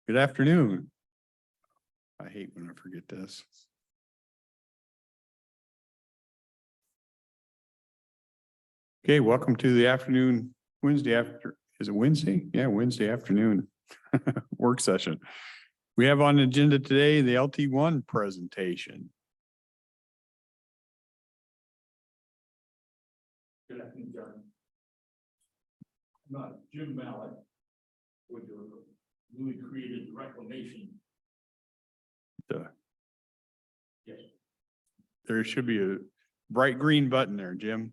Good afternoon. I hate when I forget this. Okay, welcome to the afternoon, Wednesday after, is it Wednesday? Yeah, Wednesday afternoon work session. We have on the agenda today the LT1 presentation. Good afternoon, John. I'm Jim Mallett with the newly created reclamation. Yes. There should be a bright green button there, Jim.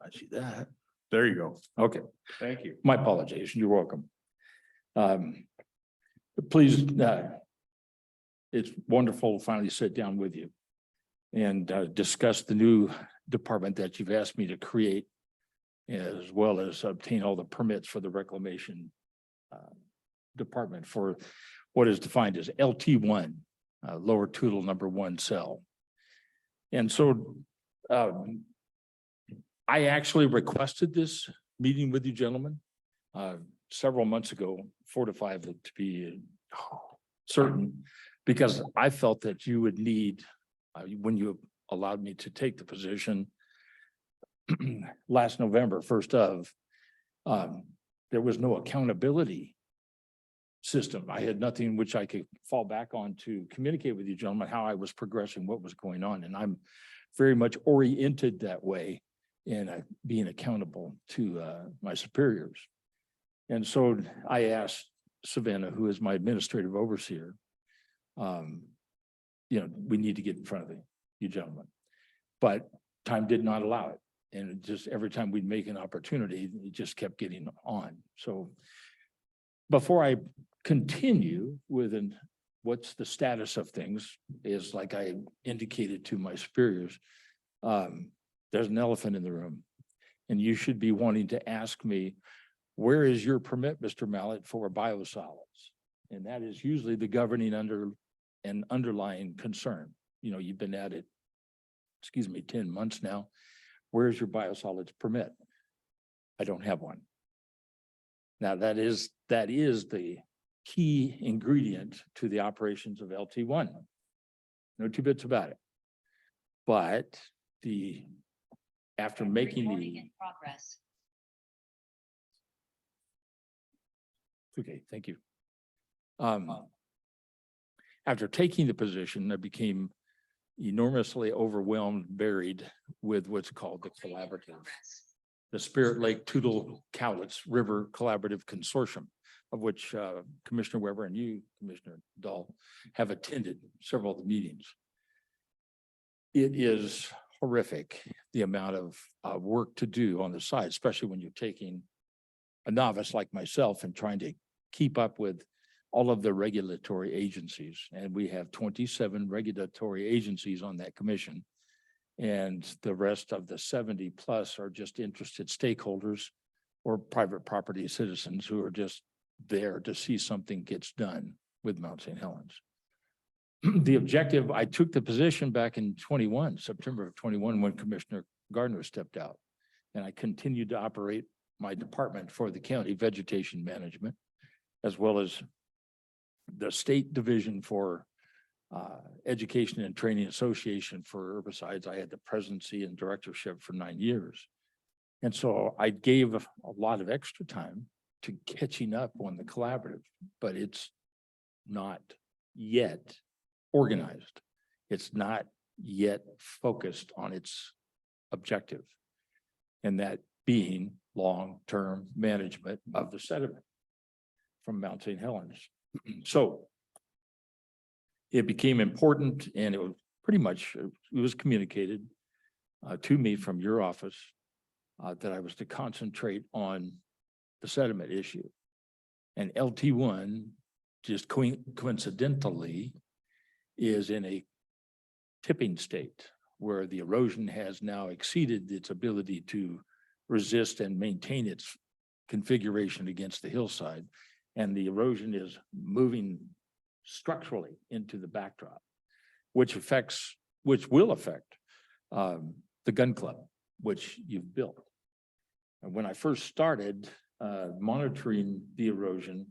I see that. There you go. Okay, Thank you. my apologies. You're welcome. Please, it's wonderful to finally sit down with you and discuss the new department that you've asked me to create, as well as obtain all the permits for the reclamation department for what is defined as LT1, Lower Toutle #1 cell. And so I actually requested this meeting with you gentlemen several months ago, 4 to 5 to be certain, because I felt that you would need, when you allowed me to take the position last November, there was no accountability system. I had nothing which I could fall back on to communicate with you gentlemen, how I was progressing, what was going on. And I'm very much oriented that way in being accountable to my superiors. And so I asked Savannah, who is my administrative overseer, we need to get in front of you gentlemen, but time did not allow it. And it just every time we'd make an opportunity, it just kept getting on. So before I continue with what's the status of things, is like I indicated to my superiors, there's an elephant in the room, and you should be wanting to ask me, where is your permit, Mr. Mallett, for biosolids? And that is usually the governing underlying concern. You've been at it, 10 months now. Where's your biosolids permit? I don't have one. Now that is the key ingredient to the operations of LT1. No two bits about it. But after making in progress. Okay, thank you. After taking the position, I became enormously overwhelmed, buried with what's called the collaborative, the Spirit Lake Toutle Cowlitz River Collaborative Consortium, of which Commissioner Weber and you, Commissioner Dahl, have attended several of the meetings. It is horrific, the amount of work to do on the side, especially when you're taking a novice like myself and trying to keep up with all of the regulatory agencies. And we have 27 regulatory agencies on that commission. And the rest of the 70 plus are just interested stakeholders or private property citizens who are just there to see something gets done with Mt.St.Helens. The objective, I took the position back in September of 21, when Commissioner Gardner stepped out. And I continued to operate my department for the county, vegetation management, as well as the state division for Education and Training Association for herbicides. I had the presidency and directorship for 9 years. And so I gave a lot of extra time to catching up on the collaborative, but it's not yet organized. It's not yet focused on its objective, and that being long-term management of the sediment from Mt.St.Helens. So it became important, and it was pretty much, it was communicated to me from your office that I was to concentrate on the sediment issue. And LT1, just coincidentally, is in a tipping state where the erosion has now exceeded its ability to resist and maintain its configuration against the hillside. And the erosion is moving structurally into the backdrop, which will affect the gun club, which you've built. when I first started monitoring the erosion,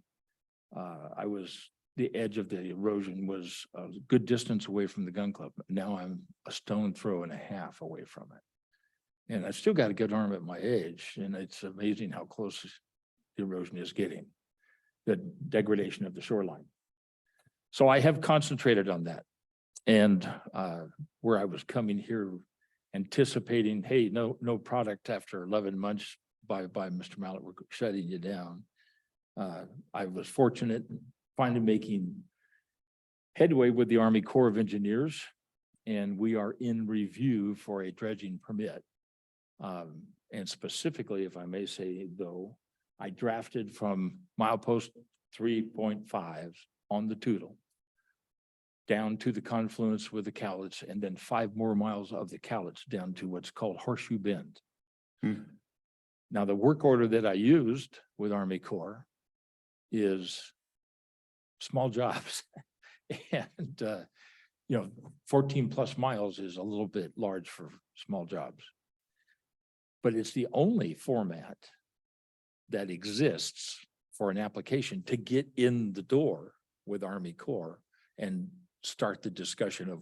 the edge of the erosion was a good distance away from the gun club. Now I'm a stone throw and a half away from it. And I still got a good arm at my age, and it's amazing how close the erosion is getting, the degradation of the shoreline. So I have concentrated on that. And where I was coming here anticipating, hey, no product after 11 months by Mr. Mallett, we're shutting you down. I was fortunate finally making headway with the Army Corps of Engineers, and we are in review for a dredging permit. And specifically, if I may say though, I drafted from milepost 3.5 on the Toutle down to the confluence with the Cowlitz, and then 5 more miles of the Cowlitz down to what's called Horseshoe Bend. Now, the work order that I used with Army Corps is small jobs. And, 14 plus miles is a little bit large for small jobs. But it's the only format that exists for an application to get in the door with Army Corps and start the discussion of,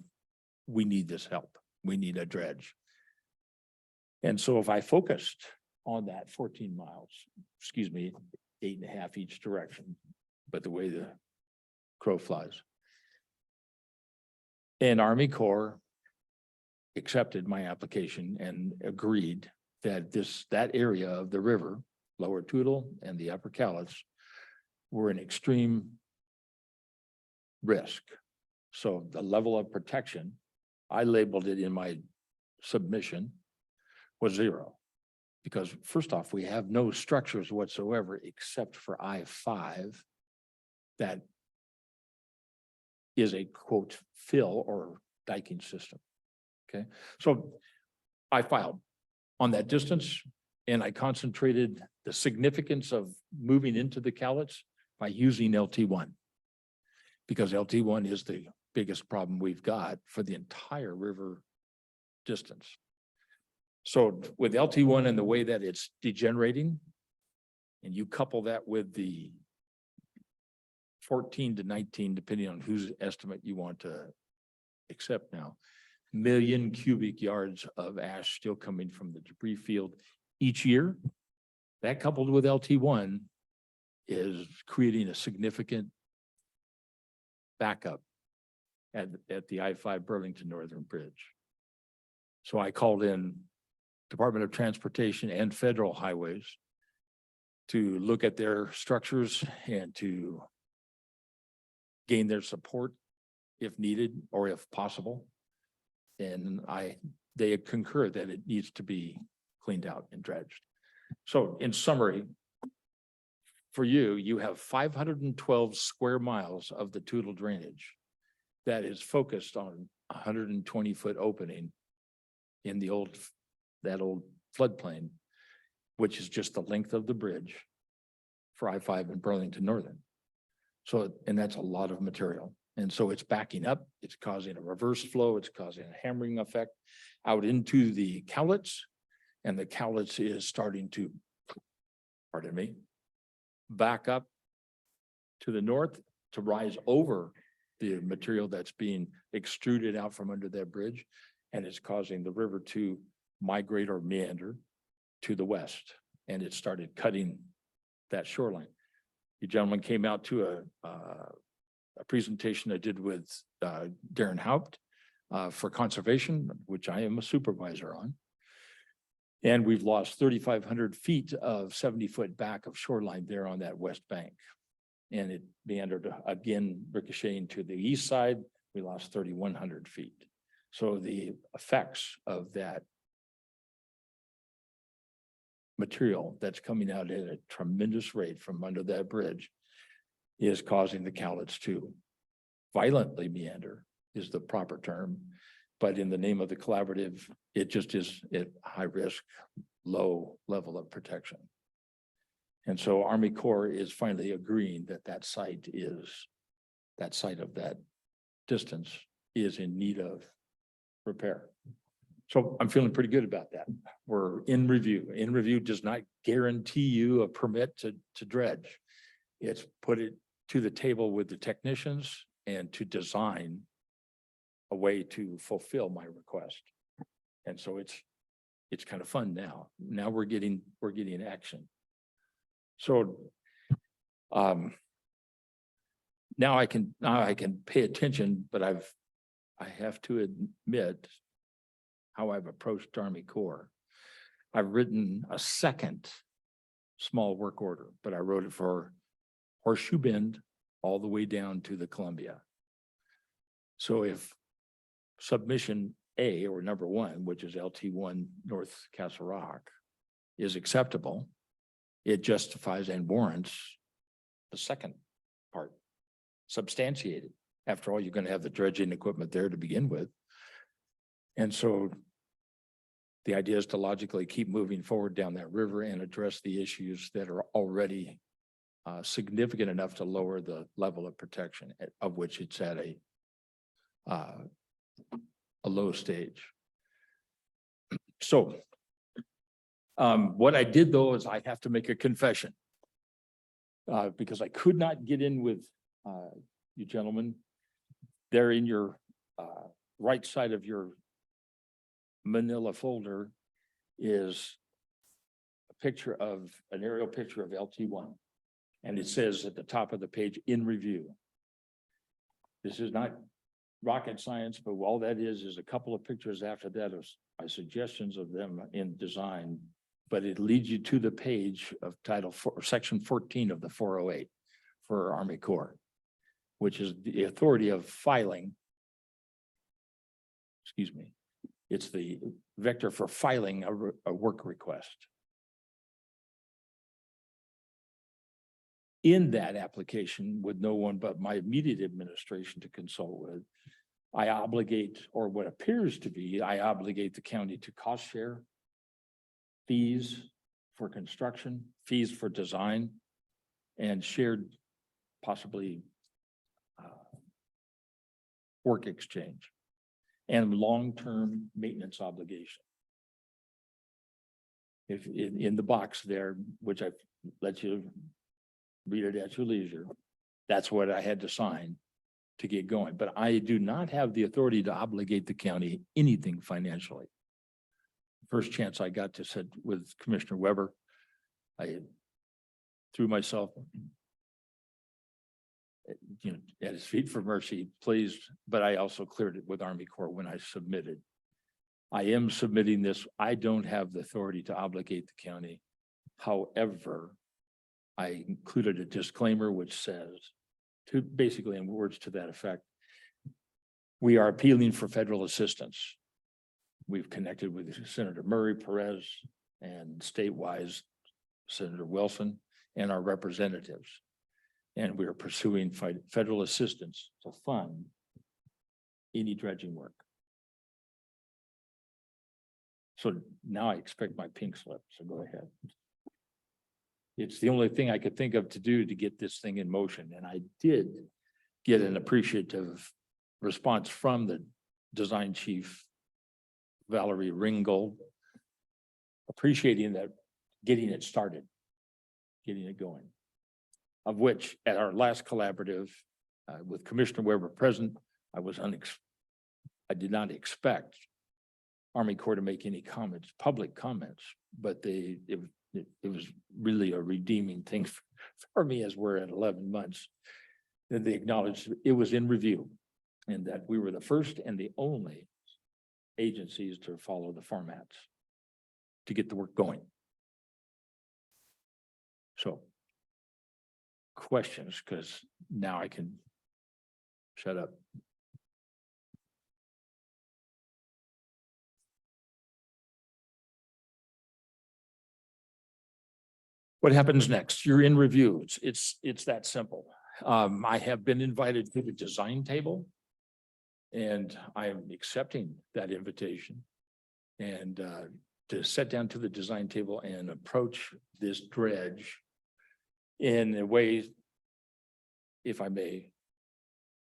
we need this help. We need a dredge. And so if I focused on that 14 miles, 8.5 each direction, but the way the crow flies. And Army Corps accepted my application and agreed that that area of the river, Lower Toutle and the Upper Cowlitz, were an extreme risk. So the level of protection, I labeled it in my submission, was 0. Because first off, we have no structures whatsoever except for I-5 that is a quote fill or diking system. Okay, so I filed on that distance, and I concentrated the significance of moving into the Cowlitz by using LT1, because LT1 is the biggest problem we've got for the entire river distance. So with LT1 and the way that it's degenerating, and you couple that with the 14 to 19, depending on whose estimate you want to accept now, million cubic yards of ash still coming from the debris field each year, that coupled with LT1 is creating a significant backup at the I-5 Burlington Northern Bridge. So I called in Department of Transportation and Federal Highways to look at their structures and to gain their support if needed or if possible. And they concur that it needs to be cleaned out and dredged. So in summary, for you have 512 square miles of the Toutle drainage that is focused on 120-foot opening in that old floodplain, which is just the length of the bridge for I-5 and Burlington Northern. So, and that's a lot of material. And so it's backing up, it's causing a reverse flow, it's causing a hammering effect out into the Cowlitz, and the Cowlitz is starting to, back up to the north to rise over the material that's being extruded out from under that bridge, and it's causing the river to migrate or meander to the west, and it started cutting that shoreline. You gentlemen came out to a presentation I did with Darren Haupt for conservation, which I am a supervisor on. And we've lost 3,500 feet of 70-foot back of shoreline there on that west bank. And it meandered again, ricocheting to the east side, we lost 3,100 feet. So the effects of that material that's coming out at a tremendous rate from under that bridge is causing the Cowlitz to violently meander, is the proper term. But in the name of the collaborative, it just is at high risk, low level of protection. And so Army Corps is finally agreeing that that site of that distance is in need of repair. So I'm feeling pretty good about that. We're in review. In review does not guarantee you a permit to dredge. It's put it to the table with the technicians and to design a way to fulfill my request. And so it's kind of fun now. Now we're getting action. So now I can pay attention, but I have to admit how I've approached Army Corps. I've written a second small work order, but I wrote it for Horseshoe Bend all the way down to the Columbia. So if submission A, or number one, which is LT1 North Castle Rock, is acceptable, it justifies and warrants the second part, substantiated. After all, you're going to have the dredging equipment there to begin with. And so the idea is to logically keep moving forward down that river and address the issues that are already significant enough to lower the level of protection, of which it's at a low stage. So what I did though is I have to make a confession because I could not get in with you gentlemen. There in your right side of your manila folder is a picture of an aerial picture of LT1. And it says at the top of the page, in review. This is not rocket science, but all that is a couple of pictures after that of suggestions of them in design, but it leads you to the page of Title 4, Section 14 of the 408 for Army Corps, which is the authority of filing. Excuse me. It's the vector for filing a work request. In that application, with no one but my immediate administration to consult with, I obligate, or what appears to be, I obligate the county to cost share, fees for construction, fees for design, and shared possibly work exchange and long-term maintenance obligation. If in the box there, which I've let you read it at your leisure, that's what I had to sign to get going. But I do not have the authority to obligate the county anything financially. First chance I got to sit with Commissioner Weber, I threw myself at his feet for mercy, pleased, but I also cleared it with Army Corps when I submitted. I am submitting this. I don't have the authority to obligate the county. However, I included a disclaimer which says, to basically in words to that effect, we are appealing for federal assistance. We've connected with Senator Murray Perez and statewide Senator Wilson and our representatives. And we are pursuing federal assistance to fund any dredging work. So now I expect my pink slip, so go ahead. It's the only thing I could think of to do to get this thing in motion. And I did get an appreciative response from the design chief, Valerie Ringgold, appreciating that, getting it started, getting it going. Of which at our last collaborative with Commissioner Weber present, I did not expect Army Corps to make any comments, public comments, but it was really a redeeming thing for me as we're at 11 months. That they acknowledged it was in review and that we were the first and the only agencies to follow the formats to get the work going. So questions, because now I can shut up. What happens next? You're in review. It's that simple. I have been invited to the design table and I am accepting that invitation and to sit down to the design table and approach this dredge in a way, if I may.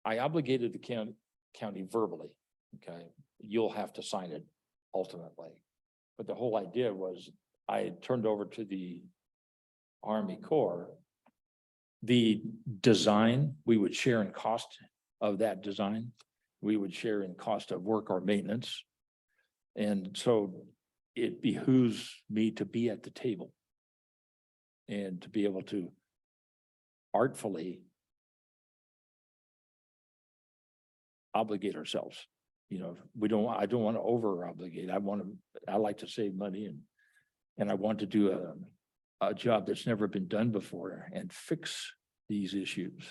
I obligated the county verbally, okay? You'll have to sign it ultimately. But the whole idea was I had turned over to the Army Corps the design. We would share in cost of that design. We would share in cost of work or maintenance. And so it behooves me to be at the table and to be able to artfully obligate ourselves. You know, I don't want to over obligate. I like to save money and I want to do a job that's never been done before and fix these issues.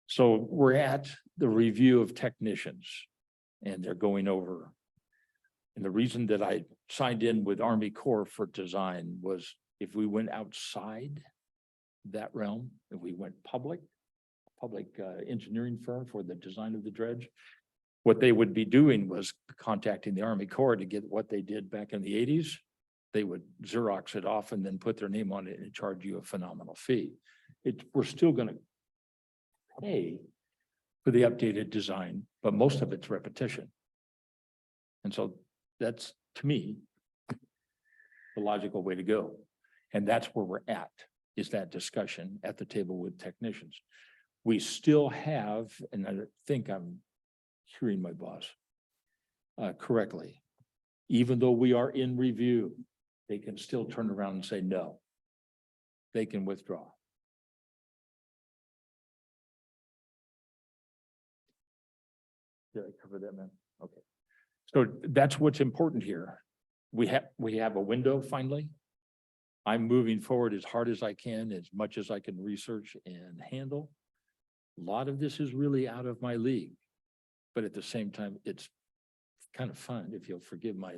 So we're at the review of technicians and they're going over. And the reason that I signed in with Army Corps for design was if we went outside that realm, if we went public engineering firm for the design of the dredge, what they would be doing was contacting the Army Corps to get what they did back in the 80s. They would Xerox it off and then put their name on it and charge you a phenomenal fee. We're still going to pay for the updated design, but most of it's repetition. And so that's, to me, the logical way to go. And that's where we're at, is that discussion at the table with technicians. We still have, and I think I'm hearing my boss correctly, even though we are in review, they can still turn around and say no. They can withdraw. Did I cover that, man? Okay. So that's what's important here. We have a window finally. I'm moving forward as hard as I can, as much as I can research and handle. A lot of this is really out of my league, but at the same time, it's kind of fun, if you'll forgive my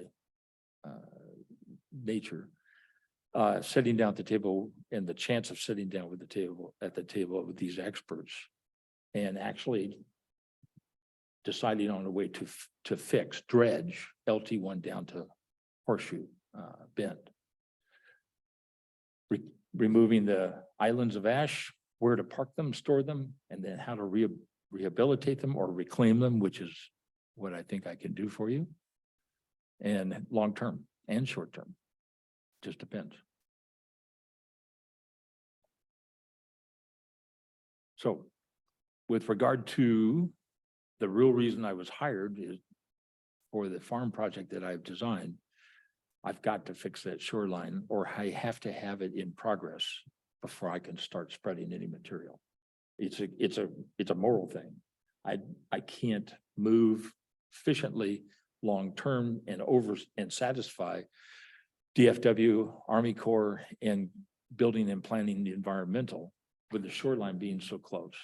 nature. Sitting down at the table and the chance of sitting down with at the table with these experts and actually deciding on a way to fix dredge LT1 down to Horseshoe Bend. Removing the islands of ash, where to park them, store them, and then how to rehabilitate them or reclaim them, which is what I think I can do for you. And long-term and short-term, just depends. So with regard to the real reason I was hired is for the farm project that I've designed, I've got to fix that shoreline, or I have to have it in progress before I can start spreading any material. It's a moral thing. I can't move efficiently long-term and satisfy DFW, Army Corps, and building and planning the environmental with the shoreline being so close.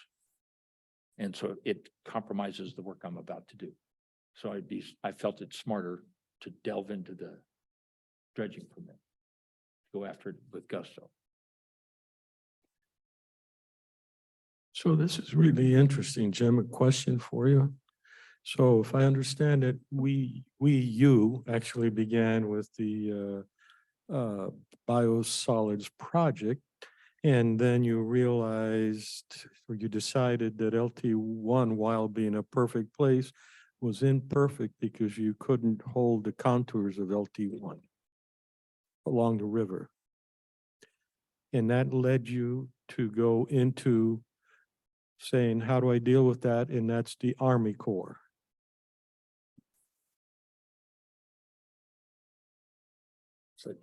And so it compromises the work I'm about to do. So I felt it smarter to delve into the dredging permit, go after it with gusto. So this is really interesting, Jim. A question for you. So if I understand it, you actually began with the biosolids project, and then you realized, or you decided that LT1, while being a perfect place, was imperfect because you couldn't hold the contours of LT1 along the river. And that led you to go into saying, how do I deal with that? And that's the Army Corps. So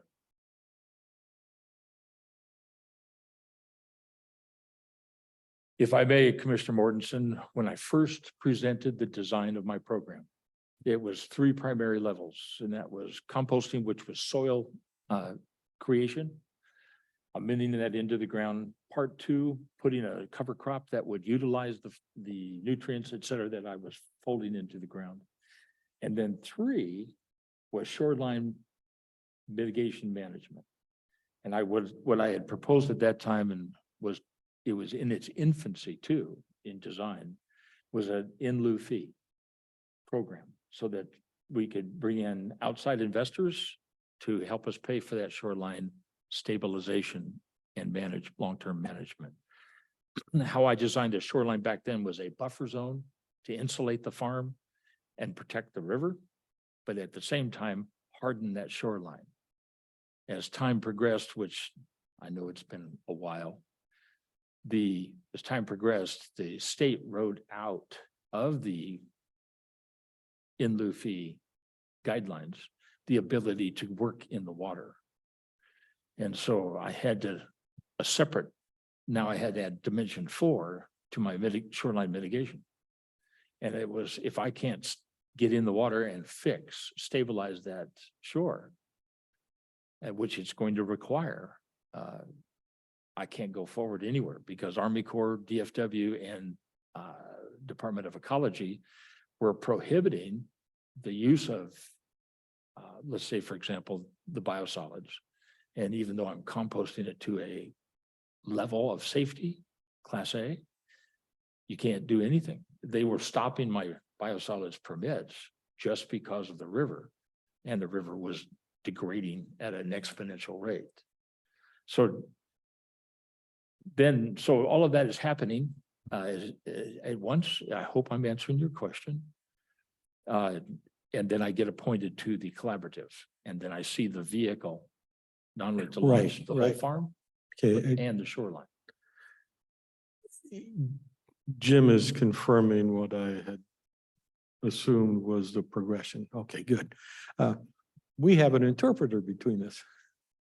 if I may, Commissioner Mortensen, when I first presented the design of my program, it was 3 primary levels, and that was composting, which was soil creation, amending that into the ground. Part 2, putting a cover crop that would utilize the nutrients, et cetera, that I was folding into the ground. And then 3 was shoreline mitigation management. And what I had proposed at that time, and it was in its infancy too, in design, was an in lieu fee program so that we could bring in outside investors to help us pay for that shoreline stabilization and manage long-term management. How I designed a shoreline back then was a buffer zone to insulate the farm and protect the river, but at the same time, harden that shoreline. As time progressed, which I know it's been a while, as time progressed, the state wrote out of the in lieu fee guidelines, the ability to work in the water. And so I had to, now I had to add dimension 4 to my shoreline mitigation. And it was, if I can't get in the water and stabilize that shore, which it's going to require, I can't go forward anywhere because Army Corps, DFW, and Department of Ecology were prohibiting the use of, let's say, for example, the biosolids. And even though I'm composting it to a level of safety, Class A, you can't do anything. They were stopping my biosolids permits just because of the river, and the river was degrading at an exponential rate. So all of that is happening at once. I hope I'm answering your question. And then I get appointed to the collaborative, and then I see the vehicle, not only to launch the whole farm, and the shoreline. Jim is confirming what I had assumed was the progression. Okay, good. We have an interpreter between us.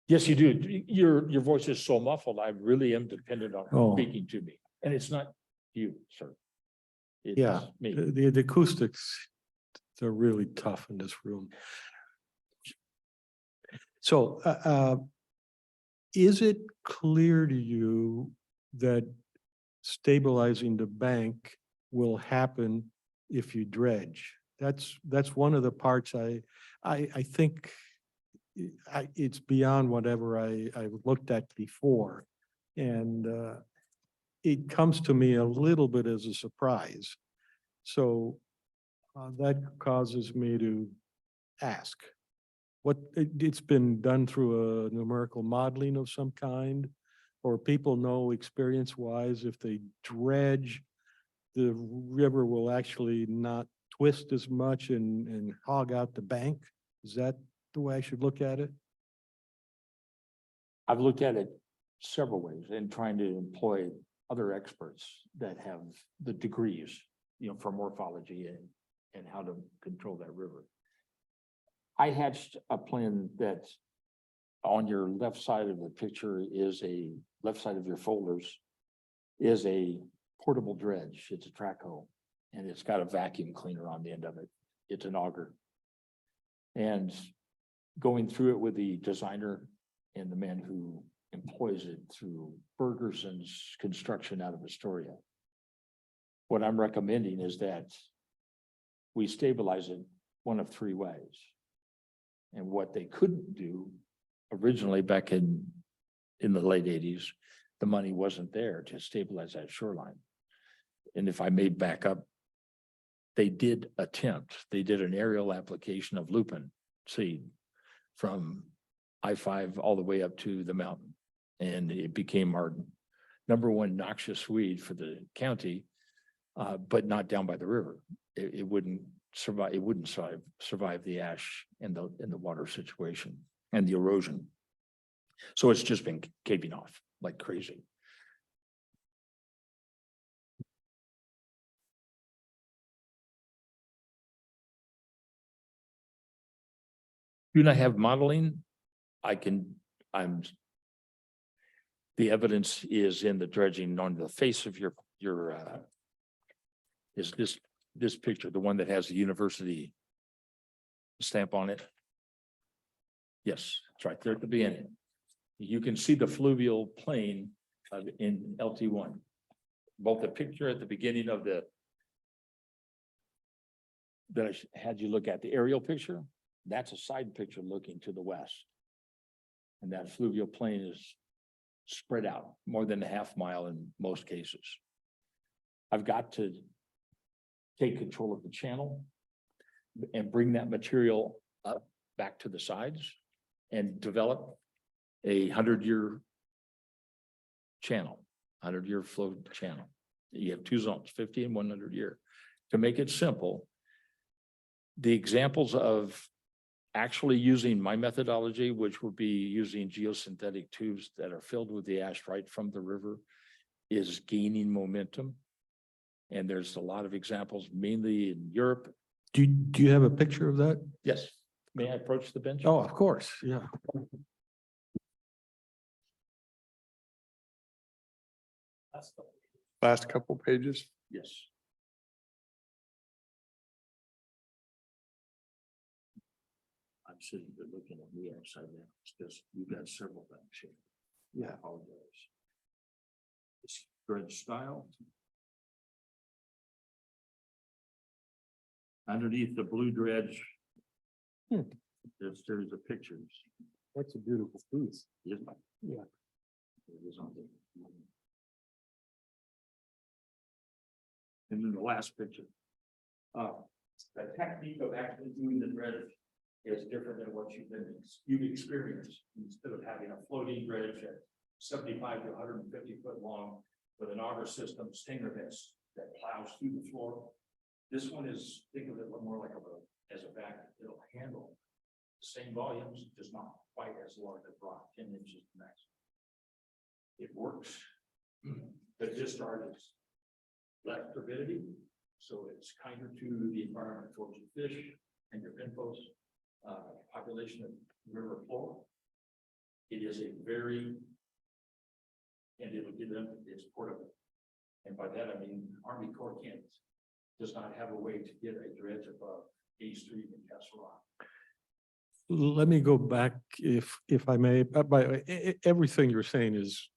Yes, you do. Your voice is so muffled. I really am dependent on her speaking to me, and it's not you, sir. It's me. The acoustics, they're really tough in this room. So, is it clear to you that stabilizing the bank will happen if you dredge? That's one of the parts I think it's beyond whatever I looked at before. And it comes to me a little bit as a surprise. So that causes me to ask, it's been done through a numerical modeling of some kind, or people know experience-wise if they dredge, the river will actually not twist as much and hog out the bank? Is that the way I should look at it? I've looked at it several ways and trying to employ other experts that have the degrees, for morphology and how to control that river. I hatched a plan that on your left side of the picture left side of your folders is a portable dredge. It's a track hoe, and it's got a vacuum cleaner on the end of it. It's an auger. And going through it with the designer and the man who employs it through Bergerson's construction out of Astoria, what I'm recommending is that we stabilize it one of 3 ways. And what they couldn't do originally back in the late 80s, the money wasn't there to stabilize that shoreline. And if I may back up, they did an aerial application of lupin seed from I-5 all the way up to the mountain. And it became our #1 noxious weed for the county, but not down by the river. It wouldn't survive. It wouldn't survive the ash and the water situation and the erosion. So it's just been caving off like crazy. Do not have modeling. The evidence is in the dredging on the face of your is this picture, the one that has the university stamp on it? Yes, it's right there at the beginning. You can see the fluvial plain in LT1. Both the picture at the beginning of that I had you look at, the aerial picture, that's a side picture looking to the west. And that fluvial plain is spread out more than a half mile in most cases. I've got to take control of the channel and bring that material up back to the sides and develop a 100-year channel, 100-year flow channel. You have 2 zones, 50 and 100 year. To make it simple, the examples of actually using my methodology, which would be using geosynthetic tubes that are filled with the ash right from the river, is gaining momentum. And there's a lot of examples, mainly in Europe. Do you have a picture of that? Yes. May I approach the bench? Oh, of course, yeah. Last couple pages. Yes. I'm sitting there looking at me upside down, because you've got several things here. Yeah. I apologize. It's dredge style. Underneath the blue dredge. There's a series of pictures. That's a beautiful piece. Isn't it? Yeah. It is on the. And then the last picture. The technique of actually doing the dredge is different than what you've experienced. Instead of having a floating dredge at 75 to 150 foot long with an auger system stinger that plows through the floor. This one is, think of it more like as a vacuum. It'll handle the same volumes, just not quite as large as rock, 10 inches max. It works. The discharge is less turbidity, so it's kinder to the environment towards your fish and your pinfos, population of river floor. It is a very, and it'll give them, it's portable. And by that, I mean, Army Corps does not have a way to get a dredge above A Street in Castle Rock. Let me go back if I may, everything you're saying is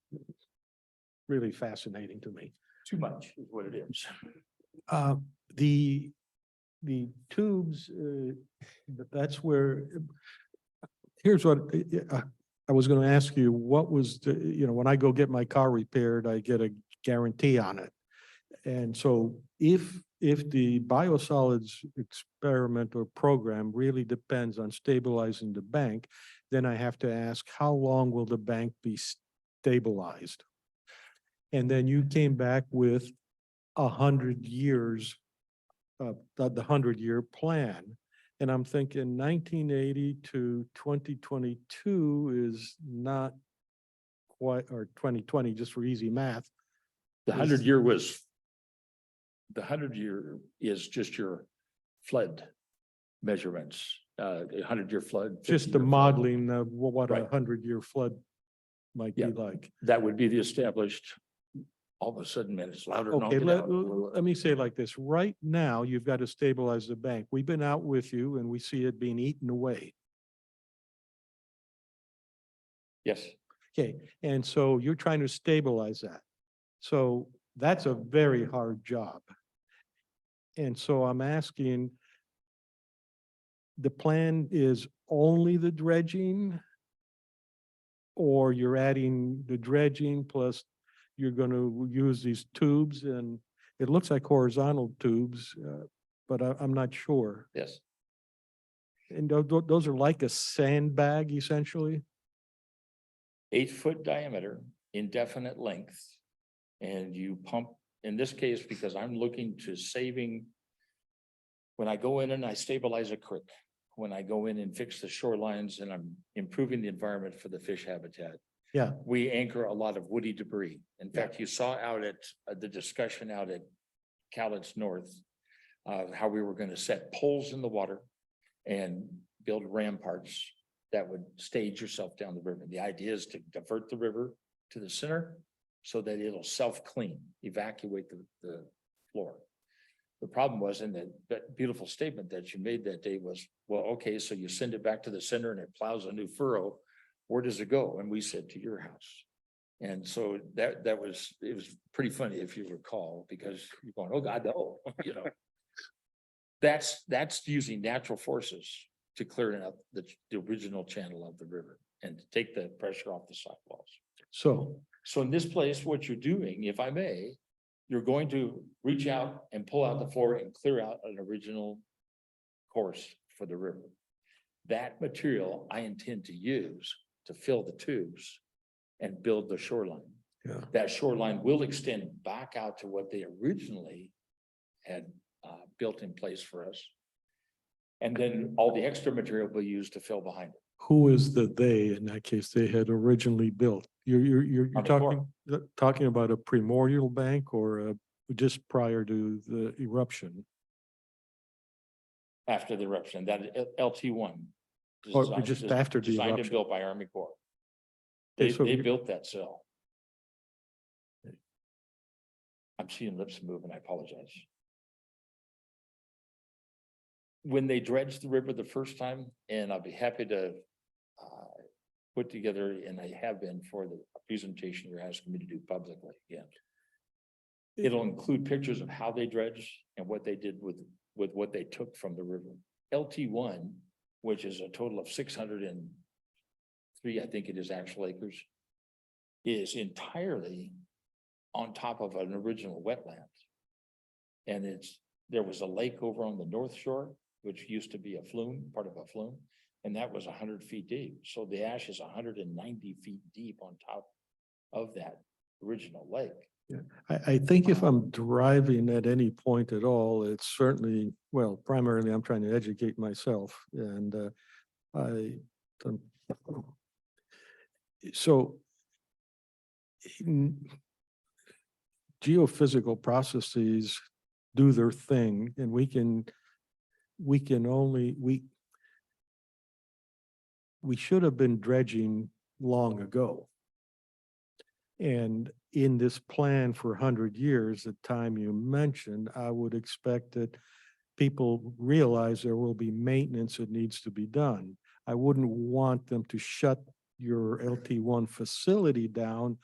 really fascinating to me. Too much is what it is. The tubes, that's where, here's what I was going to ask you, what was the, when I go get my car repaired, I get a guarantee on it. And so if the biosolids experiment or program really depends on stabilizing the bank, then I have to ask, how long will the bank be stabilized? And then you came back with 100 years, the 100-year plan. And I'm thinking 1980 to 2022 is not quite, or 2020, just for easy math. The 100-year is just your flood measurements, 100-year flood. Just the 50-year flood. modeling of what a Right. 100-year flood might be Yeah. like. That would be the established, all of a sudden, man, it's louder. than all Okay, get out. let me say it like this. Right now, you've got to stabilize the bank. We've been out with you and we see it being eaten away. Yes, Okay, and so you're trying to stabilize that. So that's a very hard job. And so I'm asking, the plan is only the dredging? Or you're adding the dredging plus you're going to use these tubes, and it looks like horizontal tubes, but I'm not sure. yes. And those are like a sandbag essentially? 8-foot diameter, indefinite length. And you pump, in this case, because I'm looking to saving. When I go in and I stabilize a creek, when I go in and fix the shorelines and I'm improving the environment for the fish habitat. Yeah. We anchor a lot of woody debris. In Yeah. fact, you saw out at the discussion out at Cowlitz North, how we were going to set poles in the water and build ramparts that would stage yourself down the river. The idea is to divert the river to the center so that it'll self-clean, evacuate the floor. The problem was in that beautiful statement that you made that day was, well, okay, so you send it back to the center and it plows a new furrow. Where does it go? And we said, to your house. And so it was pretty funny, if you recall, because you're going, oh God, no, that's using natural forces to clear out the original channel of the river and to take the pressure off the sidewalls. So in this place, what you're doing, if I may, you're going to reach out and pull out the floor and clear out an original course for the river. That material I intend to use to fill the tubes and build the shoreline. Yeah. That shoreline will extend back out to what they originally had built in place for us. And then all the extra material will be used to fill behind it. Who is the they in that case they had originally built? You're Army Corps. talking about a primordial bank or just prior to the eruption? After the eruption, that LT1. Or just after the Designed and eruption? built by Army Corps. Okay, They, so they you- built that cell. I'm seeing lips moving, I apologize. When they dredged the river the first time, and I'll be happy to put together, and I have been for the presentation you're asking me to do publicly again. It'll include pictures of how they dredged and what they did with what they took from the river. LT1, which is a total of 603, I think it is, actual acres, is entirely on top of an original wetland. And there was a lake over on the north shore, which used to be a flume, part of a flume, and that was 100 feet deep. So the ash is 190 feet deep on top of that original lake. I think if I'm driving at any point at all, it's certainly, well, primarily I'm trying to educate myself and so geophysical processes do their thing and we should have been dredging long ago. And in this plan for 100 years, the time you mentioned, I would expect that people realize there will be maintenance that needs to be done. I wouldn't want them to shut your LT1 facility down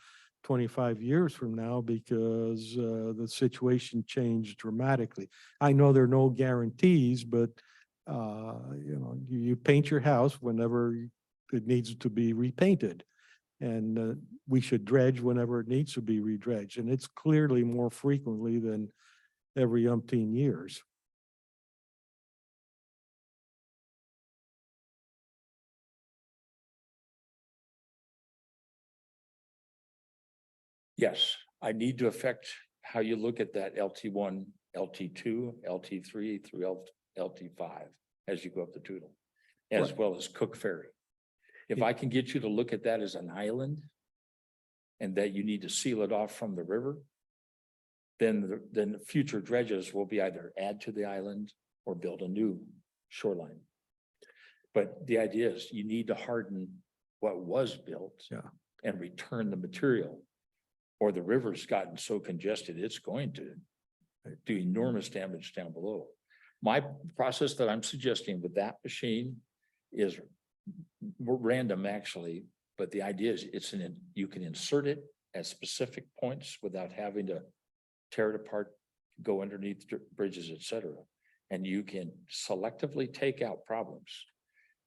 25 years from now because the situation changed dramatically. I know there are no guarantees, but you paint your house whenever it needs to be repainted. And we should dredge whenever it needs to be redredged. And it's clearly more frequently than every umpteen years. Yes, I need to affect how you look at that LT1, LT2, LT3 through LT5 as you go up the Toutle, as Right. well as Cook Ferry. If I can get you to look at that as an island and that you need to seal it off from the river, then the future dredges will be either add to the island or build a new shoreline. But the idea is you need to harden what was built and return the material, or the river's gotten so congested, it's going to do enormous damage down below. My process that I'm suggesting with that machine is random actually, but the idea is you can insert it at specific points without having to tear it apart, go underneath bridges, etc. And you can selectively take out problems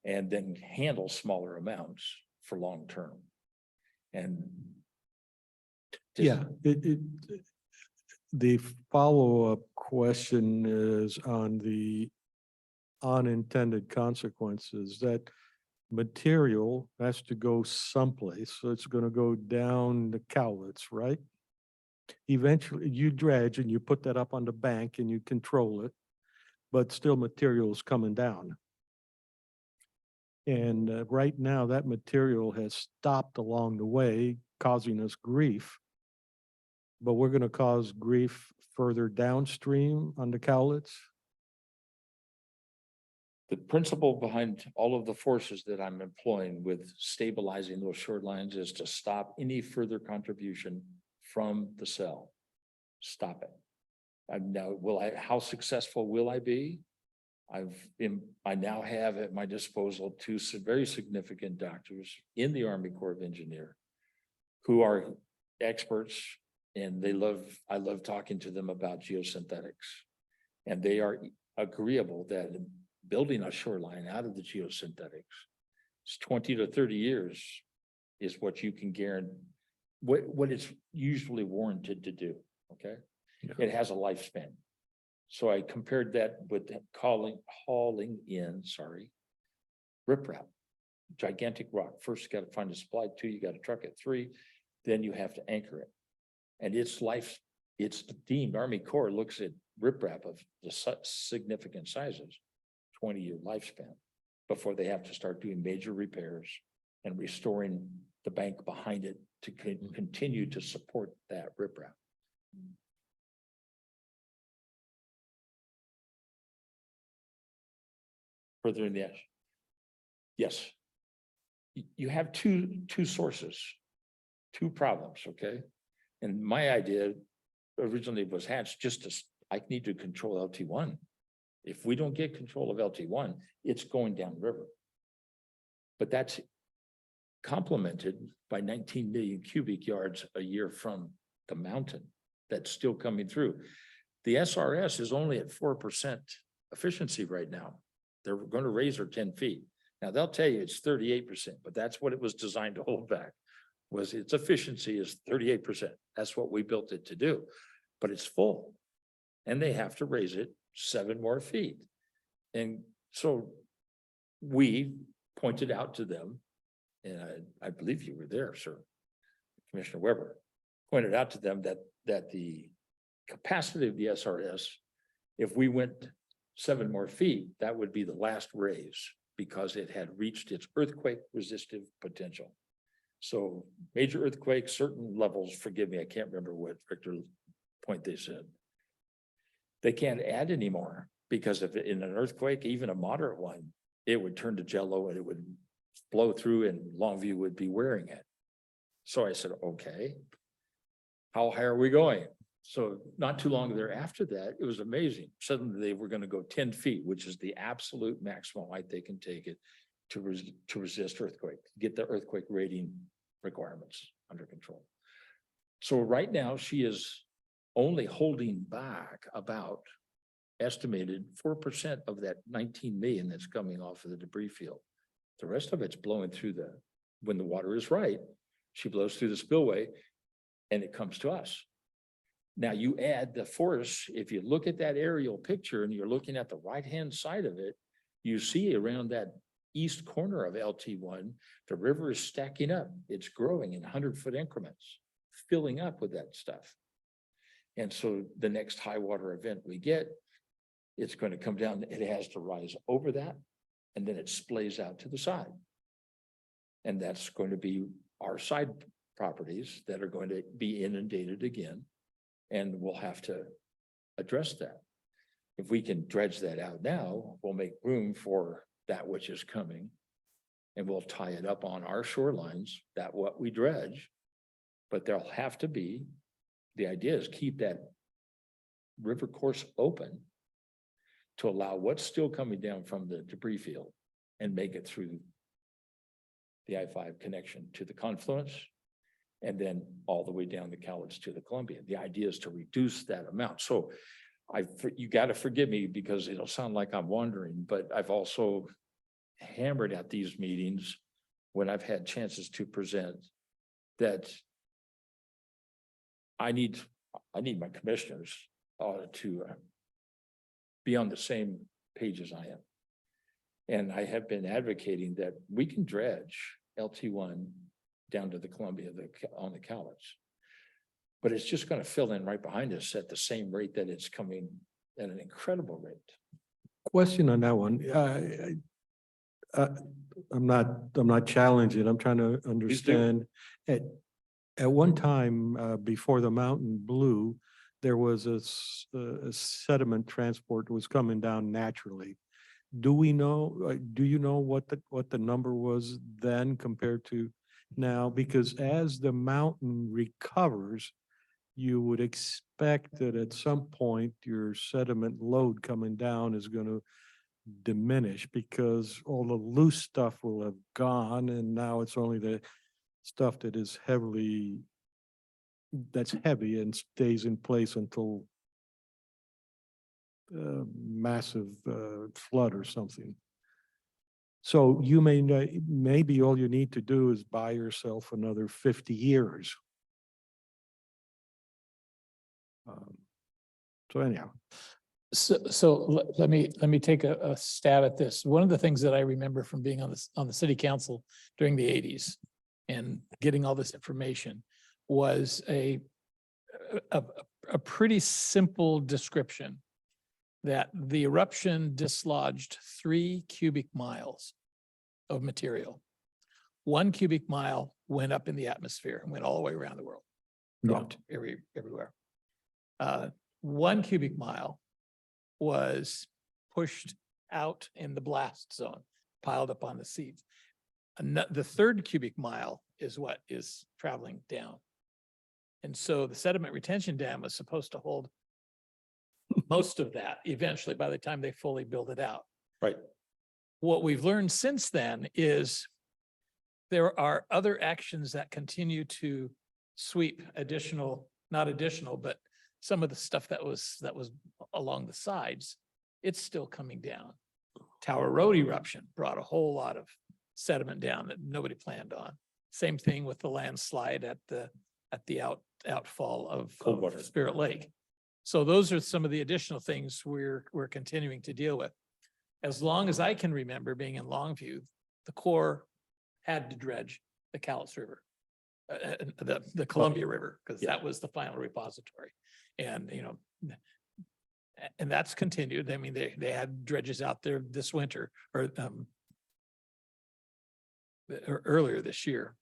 and then handle smaller amounts for long term. And the follow-up question is on the unintended consequences. That material has to go someplace, so it's going to go down the Cowlitz, right? Eventually you dredge and you put that up on the bank and you control it, but still material is coming down. And right now that material has stopped along the way, causing us grief. But we're going to cause grief further downstream on the Cowlitz. the principle behind all of the forces that I'm employing with stabilizing those shorelines is to stop any further contribution from the cell. Stop it. I'm now, how successful will I be? I now have at my disposal two very significant doctors in the Army Corps of Engineers who are experts, and I love talking to them about geosynthetics. And they are agreeable that building a shoreline out of the geosynthetics is 20 to 30 years is what you can guarantee, what it's usually warranted to do, okay? Yeah. It has a lifespan. So I compared that with hauling in riprap, gigantic rock. First, you got to find a supply. 2, you got to truck it. 3, then you have to anchor it. And its life, it's deemed, Army Corps looks at riprap of the significant sizes, 20-year lifespan before they have to start doing major repairs and restoring the bank behind it to continue to support that riprap. Further in the edge. Yes. You have two sources, two problems, okay? And my idea originally was hatched just to, I need to control LT1. If we don't get control of LT1, it's going downriver. But that's complemented by 19 million cubic yards a year from the mountain that's still coming through. The SRS is only at 4% efficiency right now. They're going to raise her 10 feet. Now they'll tell you it's 38%, but that's what it was designed to hold back, was its efficiency is 38%. That's what we built it to do, but it's full and they have to raise it 7 more feet. And so we pointed out to them, and I believe you were there, sir, Commissioner Weber, pointed out to them that the capacity of the SRS, if we went 7 more feet, that would be the last raise because it had reached its earthquake resistive potential. So major earthquakes, certain levels, forgive me, I can't remember what Victor point they said. They can't add anymore because if in an earthquake, even a moderate one, it would turn to jello and it would blow through and Longview would be wearing it. So I said, okay, how high are we going? So not too long thereafter that, it was amazing. Suddenly they were going to go 10 feet, which is the absolute maximum height they can take it to resist earthquake, get the earthquake rating requirements under control. So right now she is only holding back about estimated 4% of that 19 million that's coming off of the debris field. The rest of it's blowing through when the water is right, she blows through the spillway and it comes to us. Now you add the force, if you look at that aerial picture and you're looking at the right-hand side of it, you see around that east corner of LT1, the river is stacking up. It's growing in 100-foot increments, filling up with that stuff. And so the next high water event we get, it's going to come down, it has to rise over that, and then it splays out to the side. And that's going to be our side properties that are going to be inundated again. And we'll have to address that. If we can dredge that out now, we'll make room for that which is coming. And we'll tie it up on our shorelines, that what we dredge. But there'll have to be, the idea is keep that river course open to allow what's still coming down from the debris field and make it through the I-5 connection to the confluence. And then all the way down the Cowlitz to the Columbia. The idea is to reduce that amount. So you got to forgive me because it'll sound like I'm wandering, but I've also hammered at these meetings when I've had chances to present that I need my commissioners to be on the same page as I am. And I have been advocating that we can dredge LT1 down to the Columbia on the Cowlitz. But it's just going to fill in right behind us at the same rate that it's coming at an incredible rate. Question on that one. I'm not challenging. I'm trying to understand. At one time, before the mountain blew, there was a sediment transport that was coming down naturally. Do you know what the number was then compared to now? Because as the mountain recovers, you would expect that at some point your sediment load coming down is going to diminish because all the loose stuff will have gone, and now it's only the stuff that is that's heavy and stays in place until massive flood or something. So you maybe all you need to do is buy yourself another 50 years. So anyhow. So let me take a stab at this. One of the things that I remember from being on the city council during the 80s and getting all this information was a pretty simple description that the eruption dislodged 3 cubic miles of material. 1 cubic mile went up in the atmosphere and went all the way around the world. Dropped everywhere. 1 cubic mile was pushed out in the blast zone, piled up on the seas. The 3rd cubic mile is what is traveling down. And so the sediment retention dam was supposed to hold most of that eventually by the time they fully build it out. Right. What we've learned since then is there are other actions that continue to sweep not additional, but some of the stuff that was along the sides, it's still coming down. Tower Road eruption brought a whole lot of sediment down that nobody planned on. Same thing with the landslide at the outfall of Coldwater. Spirit Lake. So those are some of the additional things we're continuing to deal with. As long as I can remember being in Longview, the Corps had to dredge the Cowlitz River, the Columbia River, because that was the final repository. And, and that's continued. I mean, they had dredges out there this winter or earlier this year.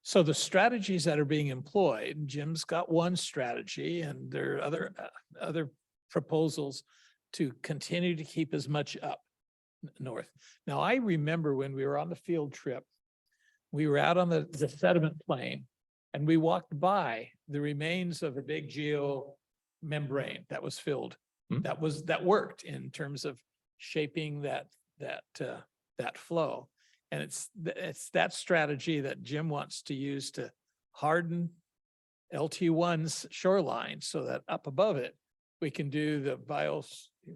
So the strategies that are being employed, Jim's got one strategy and there are other proposals to continue to keep as much up north. Now, I remember when we were on the field trip, we were out on the sediment plain and we walked by the remains of a big geo membrane that was filled. That worked in terms of shaping that flow. And it's that strategy that Jim wants to use to harden LT1's shoreline so that up above it, we can do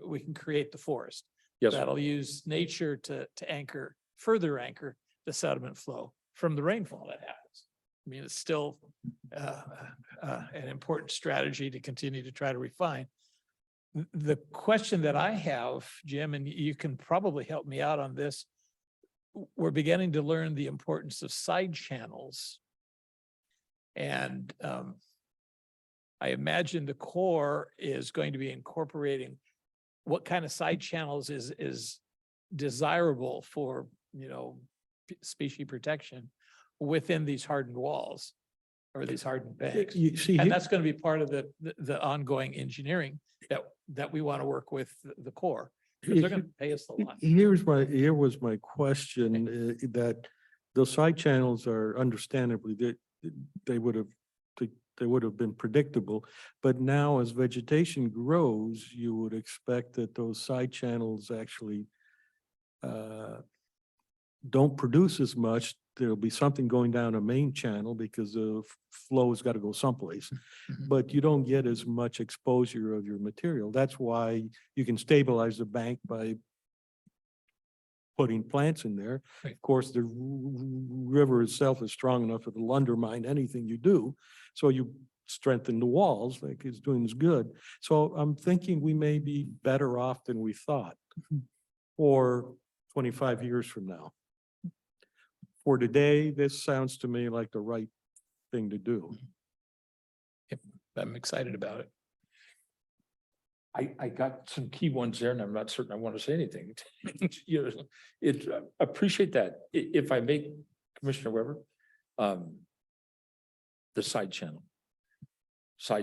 we can create the forest. Yes. That'll use nature to further anchor the sediment flow from the rainfall that happens. I mean, it's still an important strategy to continue to try to refine. The question that I have, Jim, and you can probably help me out on this, we're beginning to learn the importance of side channels. And I imagine the Corps is going to be incorporating what kind of side channels is desirable for, species protection within these hardened walls or these hardened banks. You see, And that's going to be part of the ongoing engineering that we want to work with the Corps. Because they're going to pay us a lot. here was my question, that those side channels are understandably, they would have been predictable. But now as vegetation grows, you would expect that those side channels actually don't produce as much. There'll be something going down a main channel because the flow has got to go someplace. But you don't get as much exposure of your material. That's why you can stabilize the bank by putting plants in there. Right. Of course, the river itself is strong enough it'll undermine anything you do. So you strengthen the walls, like it's doing is good. So I'm thinking we may be better off than we thought or 25 years from now. For today, this sounds to me like the right thing to do. I'm excited about it. I got some key ones there and I'm not certain I want to say anything. Appreciate that. If I may, Commissioner Weber, the side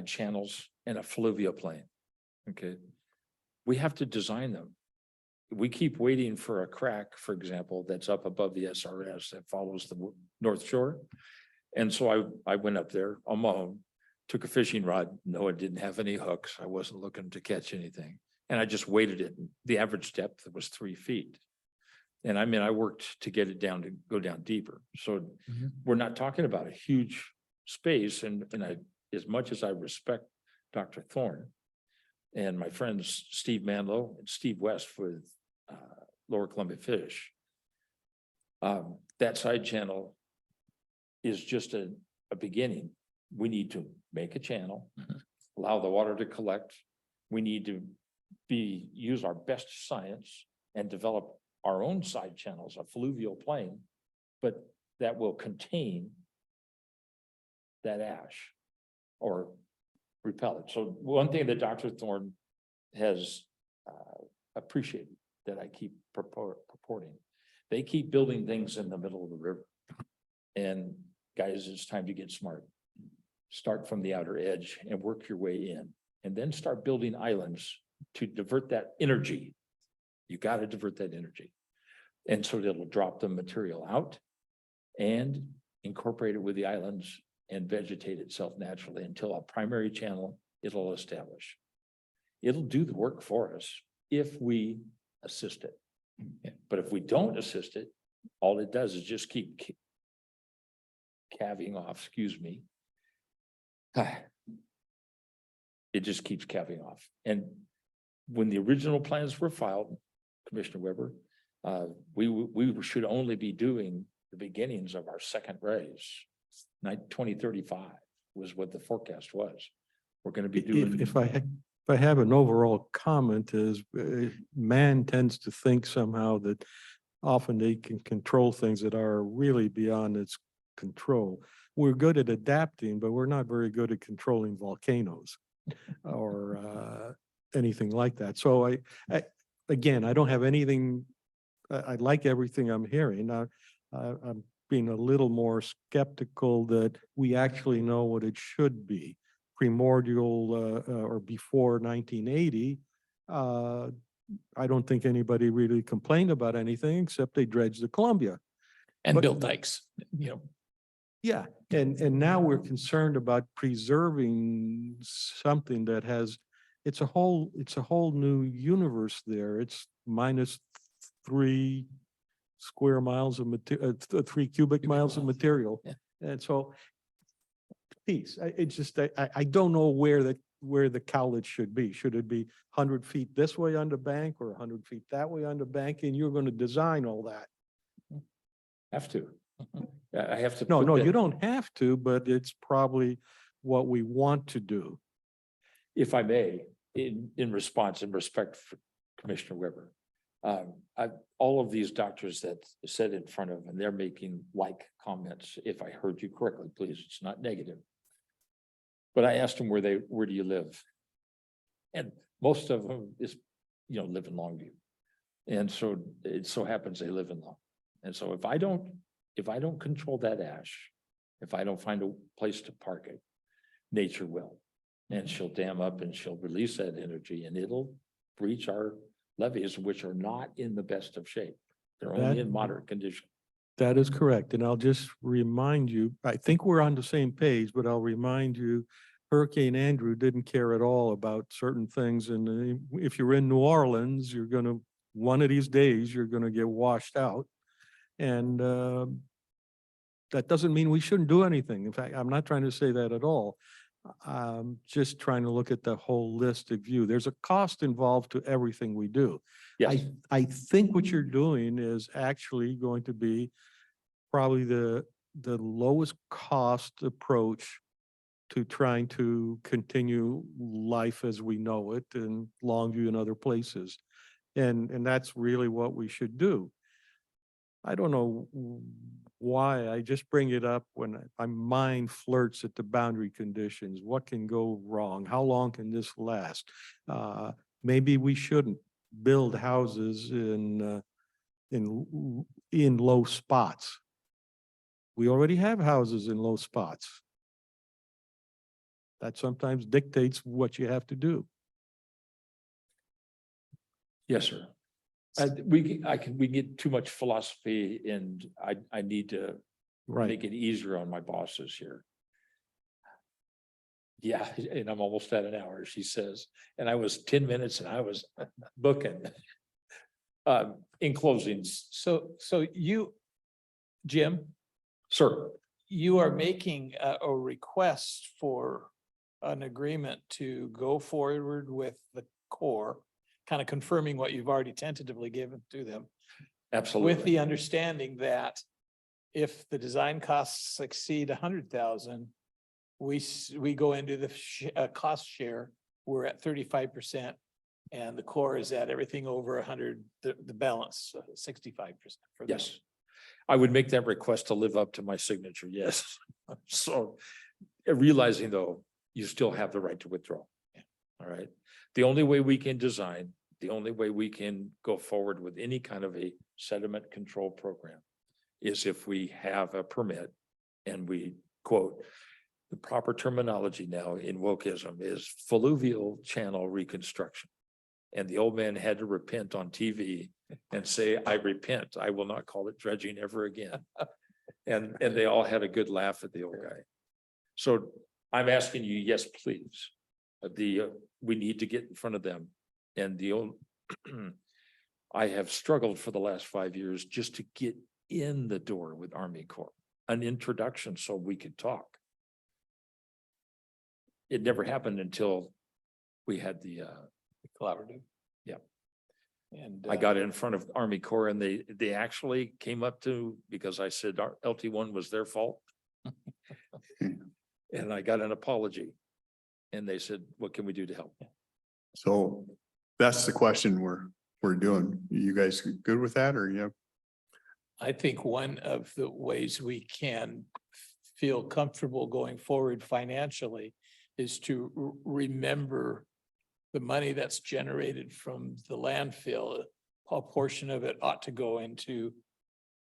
channels and a fluvial plain. Okay. We have to design them. We keep waiting for a crack, for example, that's up above the SRS that follows the North Shore. And so I went up there on my own, took a fishing rod. No, it didn't have any hooks. I wasn't looking to catch anything. And I just weighted it. The average depth was 3 feet. And I mean, I worked to get it down to go down deeper. So we're not talking about a huge space. And as much as I respect Dr. Thorne and my friends, Steve Manlow and Steve West with Lower Columbia Fish, that side channel is just a beginning. We need to make a channel, allow the water to collect. We need to use our best science and develop our own side channels, a fluvial plain, but that will contain that ash or repel it. So one thing that Dr. Thorne has appreciated that I keep purporting. They keep building things in the middle of the river. And guys, it's time to get smart. Start from the outer edge and work your way in, and then start building islands to divert that energy. You got to divert that energy. And so it'll drop the material out and incorporate it with the islands and vegetate itself naturally until a primary channel it'll establish. It'll do the work for us if we assist it. But if we don't assist it, all it does is just keep calving off, excuse me. It just keeps calving off. And when the original plans were filed, Commissioner Weber, we should only be doing the beginnings of our second raise. 2035 was what the forecast was. We're going to be doing. If I have an overall comment is man tends to think somehow that often they can control things that are really beyond its control. We're good at adapting, but we're not very good at controlling volcanoes or anything like that. So again, I don't have anything. I like everything I'm hearing. I'm being a little more skeptical that we actually know what it should be. Primordial or before 1980, I don't think anybody really complained about anything except they dredged the Columbia. And But- built dikes, Yeah, and now we're concerned about preserving something that has, it's a whole new universe there. It's -3 square miles of material, 3 cubic miles of material. Yeah. And so piece, it's just, I don't know where the cowlet should be. Should it be 100 feet this way on the bank or 100 feet that way on the bank? And you're going to design all that. Have to. I have to. No, put no, that- you don't have to, but it's probably what we want to do. If I may, in response and respect for Commissioner Weber. All of these doctors that said in front of, and they're making like comments, if I heard you correctly, please, it's not negative. But I asked them where do you live? And most of them live in Longview. And so it so happens they live in Long. And so if I don't control that ash, if I don't find a place to park it, nature will. And she'll dam up and she'll release that energy and it'll breach our levees, which are not in the best of shape. They're only That- in moderate condition. That is correct. And I'll just remind you, I think we're on the same page, but I'll remind you, Hurricane Andrew didn't care at all about certain things. And if you're in New Orleans, one of these days, you're gonna get washed out. And that doesn't mean we shouldn't do anything. In fact, I'm not trying to say that at all. I'm just trying to look at the holistic view. There's a cost involved to everything we do. Yes, I think what you're doing is actually going to be probably the lowest cost approach to trying to continue life as we know it in Longview and other places. And that's really what we should do. I don't know why, I just bring it up when my mind flirts at the boundary conditions. What can go wrong? How long can this last? Maybe we shouldn't build houses in low spots. We already have houses in low spots. That sometimes dictates what you have to do. yes, sir. We get too much philosophy and I need to Right. make it easier on my bosses here. Yeah, and I'm almost at an hour, she says, and I was 10 minutes and I was booking. In closing, So you, Jim, sir, you are making a request for an agreement to go forward with the Corps, kind of confirming what you've already tentatively given to them, absolutely. with the understanding that if the design costs exceed 100,000, we go into the cost share, we're at 35%. And the Corps is at everything over 100, the balance, 65%. for them. Yes, I would make that request to live up to my signature, yes. So realizing though, you still have the right to withdraw. All right, The only way we can design, the only way we can go forward with any kind of a sediment control program is if we have a permit and we quote, the proper terminology now in wokeism is fluvial channel reconstruction. And the old man had to repent on TV and say, I repent, I will not call it dredging ever again. And they all had a good laugh at the old guy. So I'm asking you, yes, please. We need to get in front of them. And the old, I have struggled for the last 5 years just to get in the door with Army Corp, an introduction so we could talk. It never happened until we had the Collaborative. Yeah. And I got in front of Army Corps and they actually came up to, because I said our LT1 was their fault. And I got an apology. And they said, what can we do to help? So that's the question we're doing. You guys good with that or yeah? I think one of the ways we can feel comfortable going forward financially is to remember the money that's generated from the landfill. A portion of it ought to go into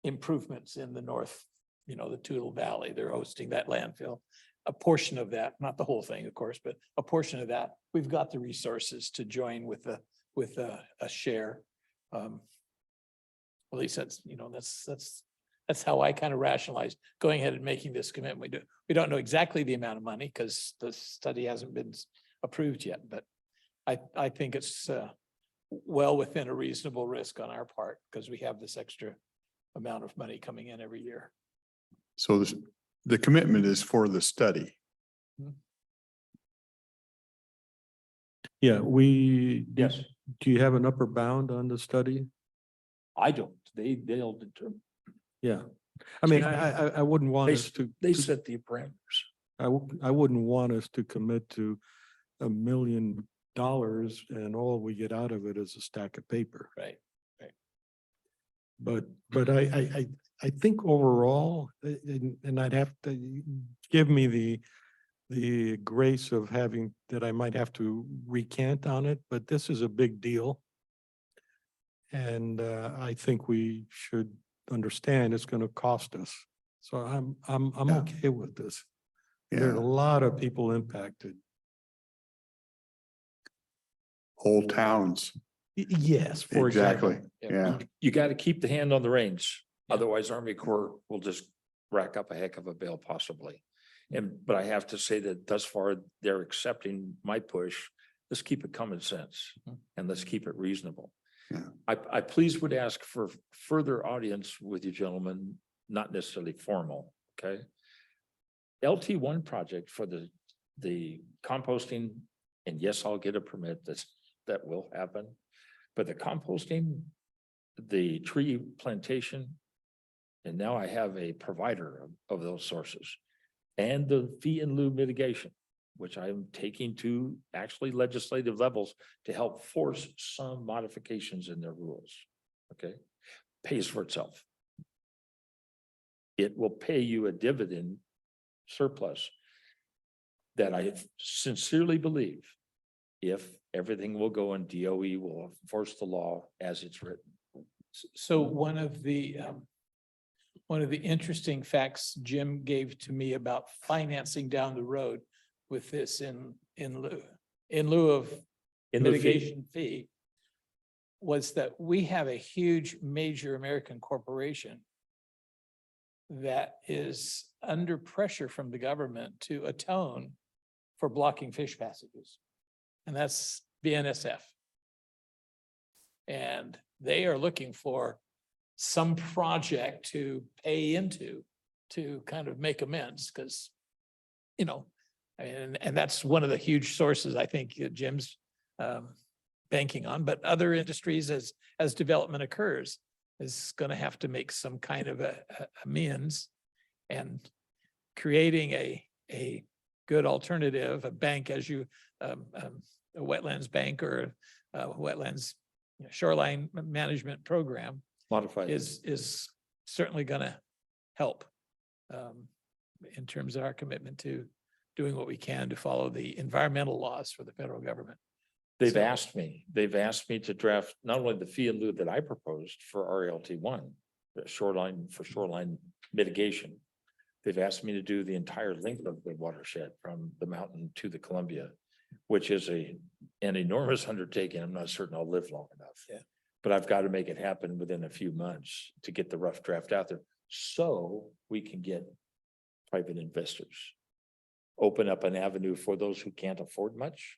improvements in the north, the Toutle Valley. They're hosting that landfill. A portion of that, not the whole thing, of course, but a portion of that, we've got the resources to join with a share. At least that's how I kind of rationalize going ahead and making this commitment. We don't know exactly the amount of money because the study hasn't been approved yet, but I think it's well within a reasonable risk on our part because we have this extra amount of money coming in every year. So the commitment is for the study. Yeah, Yes. do you have an upper bound on the study? I don't, they'll determine. Yeah, I mean, I wouldn't want us to. They set the parameters. I wouldn't want us to commit to $1 million and all we get out of it is a stack of paper. Right. But I think overall, and I'd have to give me the grace of having that I might have to recant on it, but this is a big deal. And I think we should understand it's going to cost us. So I'm Yeah. okay with this. There are a Yeah, lot of people impacted. whole towns. Yes, for example. Exactly. Yeah, You got to keep the hand on the reins. Otherwise Army Corps will just rack up a heck of a bill possibly. But I have to say that thus far they're accepting my push. Let's keep it common sense and let's keep it reasonable. Yeah. I please would ask for further audience with you gentlemen, not necessarily formal, okay? LT1 project for the composting, and yes, I'll get a permit, that will happen. But the composting, the tree plantation, and now I have a provider of those sources. And the fee in lieu mitigation, which I'm taking to actually legislative levels to help force some modifications in their rules. Okay, pays for itself. It will pay you a dividend surplus that I sincerely believe if everything will go and DOE will enforce the law as it's written. So one of the interesting facts Jim gave to me about financing down the road with this in lieu of In the fee. mitigation fee was that we have a huge major American corporation that is under pressure from the government to atone for blocking fish passages. And that's BNSF. And they are looking for some project to pay into to kind of make amends because, and that's one of the huge sources I think Jim's banking on, but other industries as development occurs is going to have to make some kind of a amends and creating a good alternative, a bank as you, a wetlands bank or a wetlands shoreline management program Modified. is certainly going to help in terms of our commitment to doing what we can to follow the environmental laws for the federal government. They've So- asked me to draft not only the fee in lieu that I proposed for RLT1, the shoreline mitigation. They've asked me to do the entire length of the watershed from the mountain to the Columbia, which is an enormous undertaking. I'm not certain I'll live long enough. Yeah. But I've got to make it happen within a few months to get the rough draft out there so we can get private investors. Open up an avenue for those who can't afford much.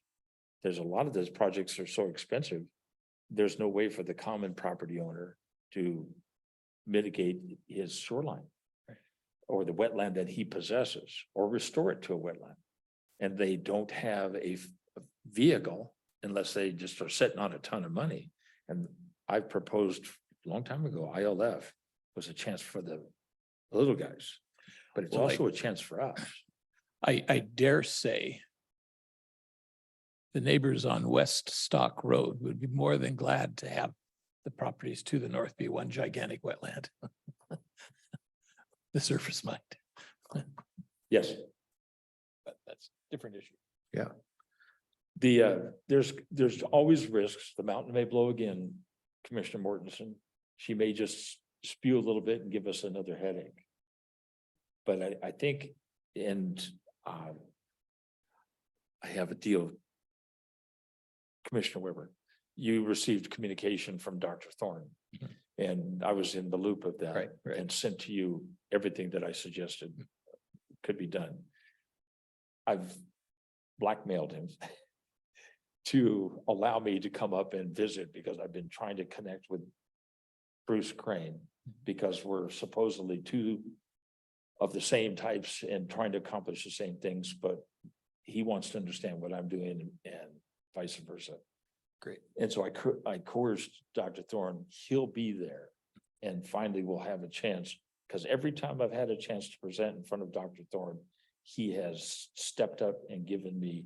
There's a lot of those projects are so expensive. There's no way for the common property owner to mitigate his shoreline or the wetland that he possesses or restore it to a wetland. And they don't have a vehicle unless they just are sitting on a ton of money. And I proposed a long time ago, ILF was a chance for the little guys, but it's Well, also a chance for us. I dare say the neighbors on West Stock Road would be more than glad to have the properties to the north be one gigantic wetland. The surface might, Yes. but that's a different issue. There's always risks. The mountain may blow again, Commissioner Mortensen. She may just spew a little bit and give us another headache. But I think, and I have a deal. Commissioner Weber, you received communication from Dr. Thorne. And I was in the loop of that. Right. And sent to you everything that I suggested could be done. I've blackmailed him to allow me to come up and visit because I've been trying to connect with Bruce Crane because we're supposedly two of the same types and trying to accomplish the same things, but he wants to understand what I'm doing and vice versa. Great. And so I coerced Dr. Thorne, he'll be there. And finally we'll have a chance, because every time I've had a chance to present in front of Dr. Thorne, he has stepped up and given me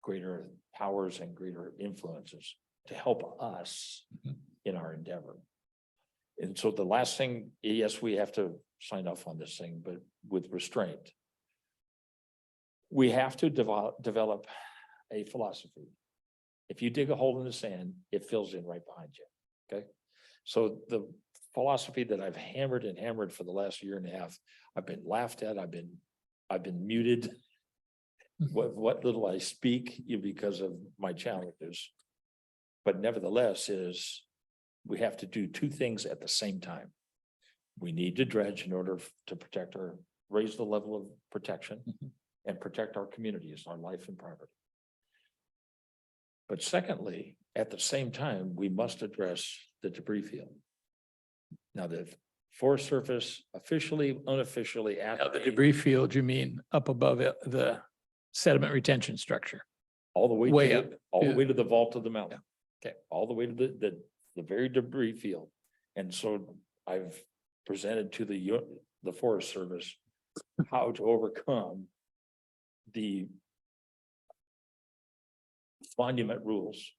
greater powers and greater influences to help us in our endeavor. And so the last thing, yes, we have to sign off on this thing, but with restraint. We have to develop a philosophy. If you dig a hole in the sand, it fills in right behind you. Okay. So the philosophy that I've hammered and hammered for the last year and a half, I've been laughed at. I've been muted. What little I speak because of my challenges. But nevertheless is we have to do two things at the same time. We need to dredge in order to protect raise the level of protection and protect our communities, our life and property. But secondly, at the same time, we must address the debris field. Now, the Forest Service officially, unofficially. Now, the debris field, you mean up above it, the sediment retention structure? All the way. Way to up. All the Yeah. way to the vault of the mountain. Okay. All the way to the very debris field. And so I've presented to the Forest Service how to overcome the monument rules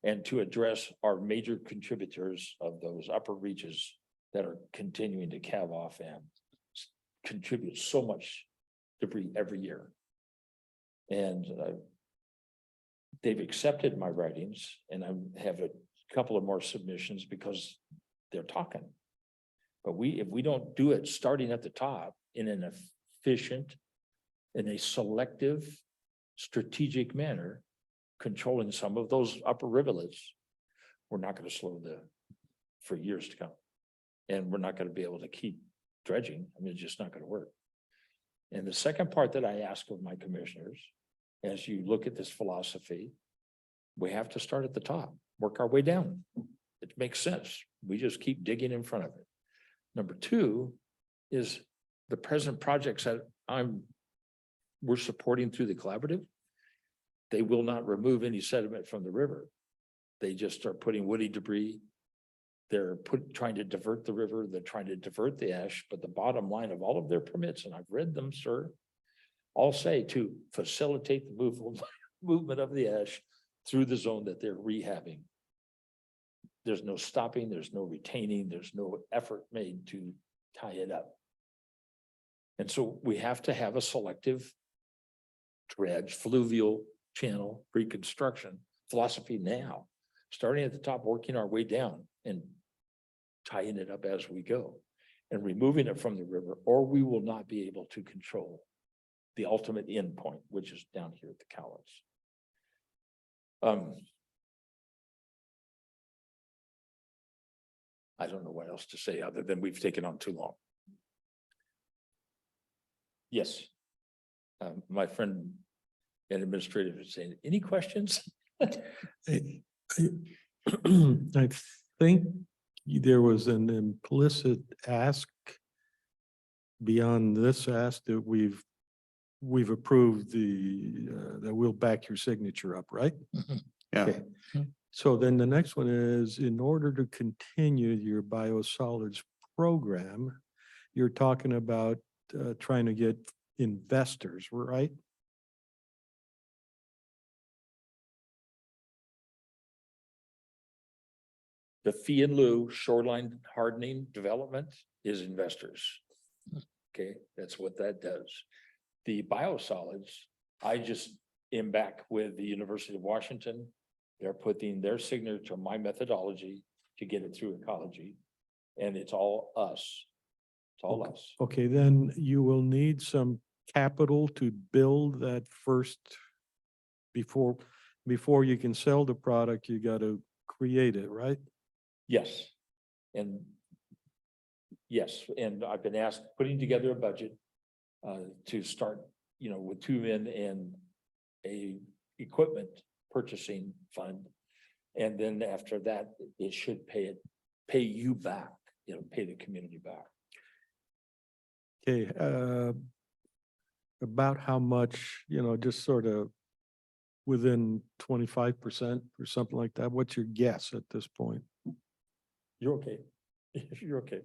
and to address our major contributors of those upper reaches that are continuing to calve off and contribute so much debris every year. And they've accepted my writings and I have a couple of more submissions because they're talking. But if we don't do it starting at the top in an efficient, in a selective, strategic manner, controlling some of those upper rivulets, we're not going to slow for years to come. And we're not going to be able to keep dredging. I mean, it's just not going to work. And the second part that I ask of my commissioners, as you look at this philosophy, we have to start at the top, work our way down. It makes sense. We just keep digging in front of it. Number two is the present projects that we're supporting through the collaborative. They will not remove any sediment from the river. They just are putting woody debris. They're trying to divert the river. They're trying to divert the ash. But the bottom line of all of their permits, and I've read them, sir, all say to facilitate the movement of the ash through the zone that they're rehabbing. There's no stopping, there's no retaining, there's no effort made to tie it up. And so we have to have a selective dredge, fluvial channel reconstruction philosophy now, starting at the top, working our way down and tying it up as we go and removing it from the river, or we will not be able to control the ultimate end point, which is down here at the Cowlitz. I don't know what else to say other than we've taken on too long. Yes. My friend and administrative is saying, any questions? I I think there was an implicit ask beyond this ask that we've approved that we'll back your signature up, right? Yeah. Okay. So then the next one is, in order to continue your biosolids program, you're talking about trying to get investors, right? The fee in lieu shoreline hardening development is investors. Okay, that's what that does. The biosolids, I just am back with the University of Washington. They're putting their signature to my methodology to get it through ecology. And it's all us. It's all us. Okay, then you will need some capital to build that first, before you can sell the product, you got to create it, right? Yes. And yes, and I've been asked, putting together a budget to start, with 2 men and a equipment purchasing fund. And then after that, it should pay you back, pay the community back. Okay, about how much, just sort of within 25% or something like that? What's your guess at this point? You're okay. You're okay.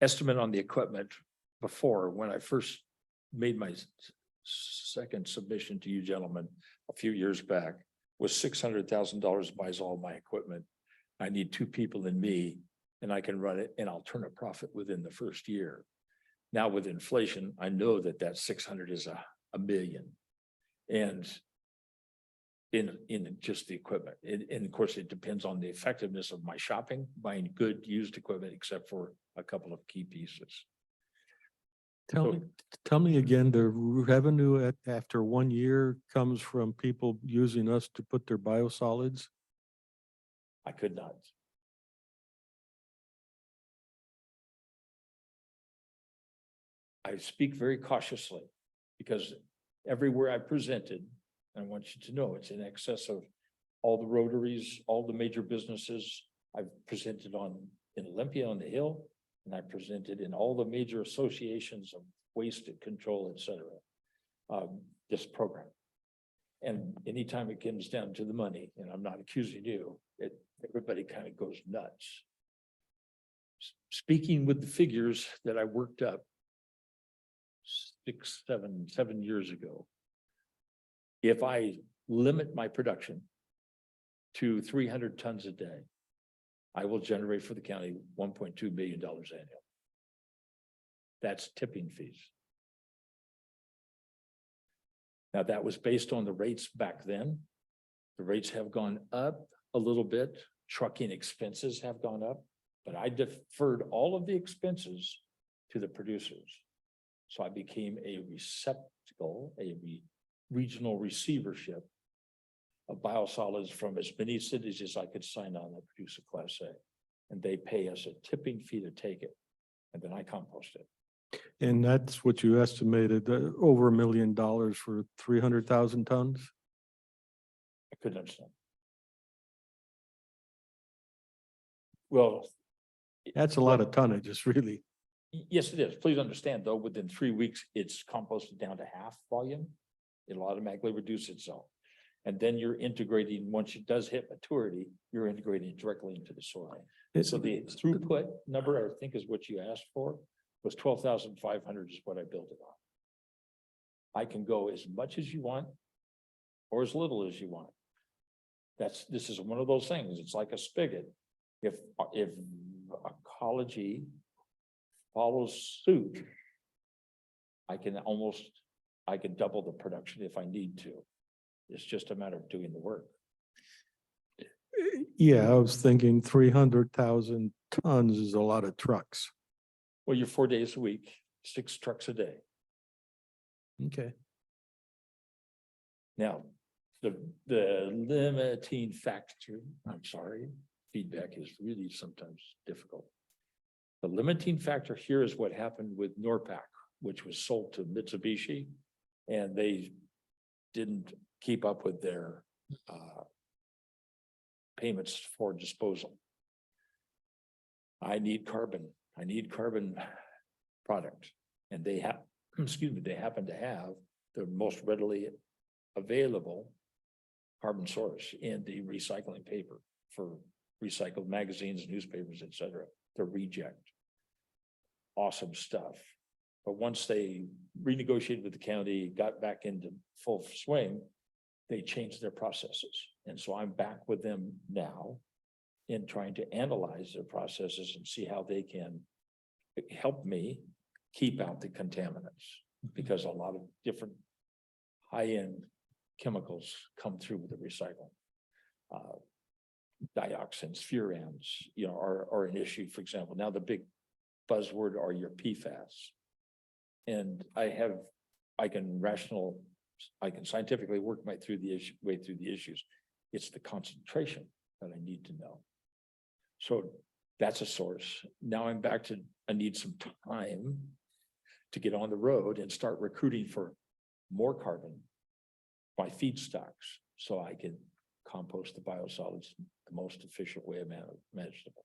Estimate on the equipment before, when I first made my second submission to you gentlemen a few years back, was $600,000 buys all my equipment. I need 2 people and me, and I can run it and I'll turn a profit within the first year. Now with inflation, I know that 600 is a million. And in just the equipment. And of course, it depends on the effectiveness of my shopping, buying good used equipment, except for a couple of key pieces. Tell me again, the revenue after 1 year comes from people using us to put their biosolids? I could not. I speak very cautiously because everywhere I presented, I want you to know it's in excess of all the rotaries, all the major businesses. I've presented in Olympia on the Hill, and I presented in all the major associations of waste control, et cetera, this program. And anytime it comes down to the money, and I'm not accusing you, everybody kind of goes nuts. Speaking with the figures that I worked up 7 years ago, if I limit my production to 300 tons a day, I will generate for the county $1.2 billion annual. That's tipping fees. Now that was based on the rates back then. The rates have gone up a little bit. Trucking expenses have gone up, but I deferred all of the expenses to the producers. So I became a receptacle, regional receivership of biosolids from as many cities as I could sign on to produce a Class A. And they pay us a tipping fee to take it. And then I compost it. And that's what you estimated, over $1 million for 300,000 tons? I couldn't understand. Well, That's a lot of tonnage, it's really. yes, it is. Please understand, though, within 3 weeks, it's composted down to half volume. It'll automatically reduce itself. And then you're integrating, once it does hit maturity, you're integrating directly into the soil. So the throughput number, I think is what you asked for, was 12,500 is what I built it on. I can go as much as you want or as little as you want. This is one of those things. It's like a spigot. If ecology follows suit, I can double the production if I need to. It's just a matter of doing the work. Yeah, I was thinking 300,000 tons is a lot of trucks. Well, you're 4 days a week, 6 trucks a day. Okay. Now, the limiting factor, I'm sorry, feedback is really sometimes difficult. The limiting factor here is what happened with Norpac, which was sold to Mitsubishi, and they didn't keep up with their payments for disposal. I need carbon product, and they have, excuse me, they happen to have the most readily available carbon source in the recycling paper for recycled magazines, newspapers, etc. The reject. Awesome stuff. But once they renegotiated with the county, got back into full swing, they changed their processes. And so I'm back with them now in trying to analyze their processes and see how they can help me keep out the contaminants, because a lot of different high-end chemicals come through with the recycling. Dioxins, furans, are an issue. For example, now the big buzzword are your PFAS. And I can scientifically work way through the issues. It's the concentration that I need to know. So that's a source. Now I'm back to, I need some time to get on the road and start recruiting for more carbon by feedstocks, so I can compost the biosolids the most efficient way imaginable.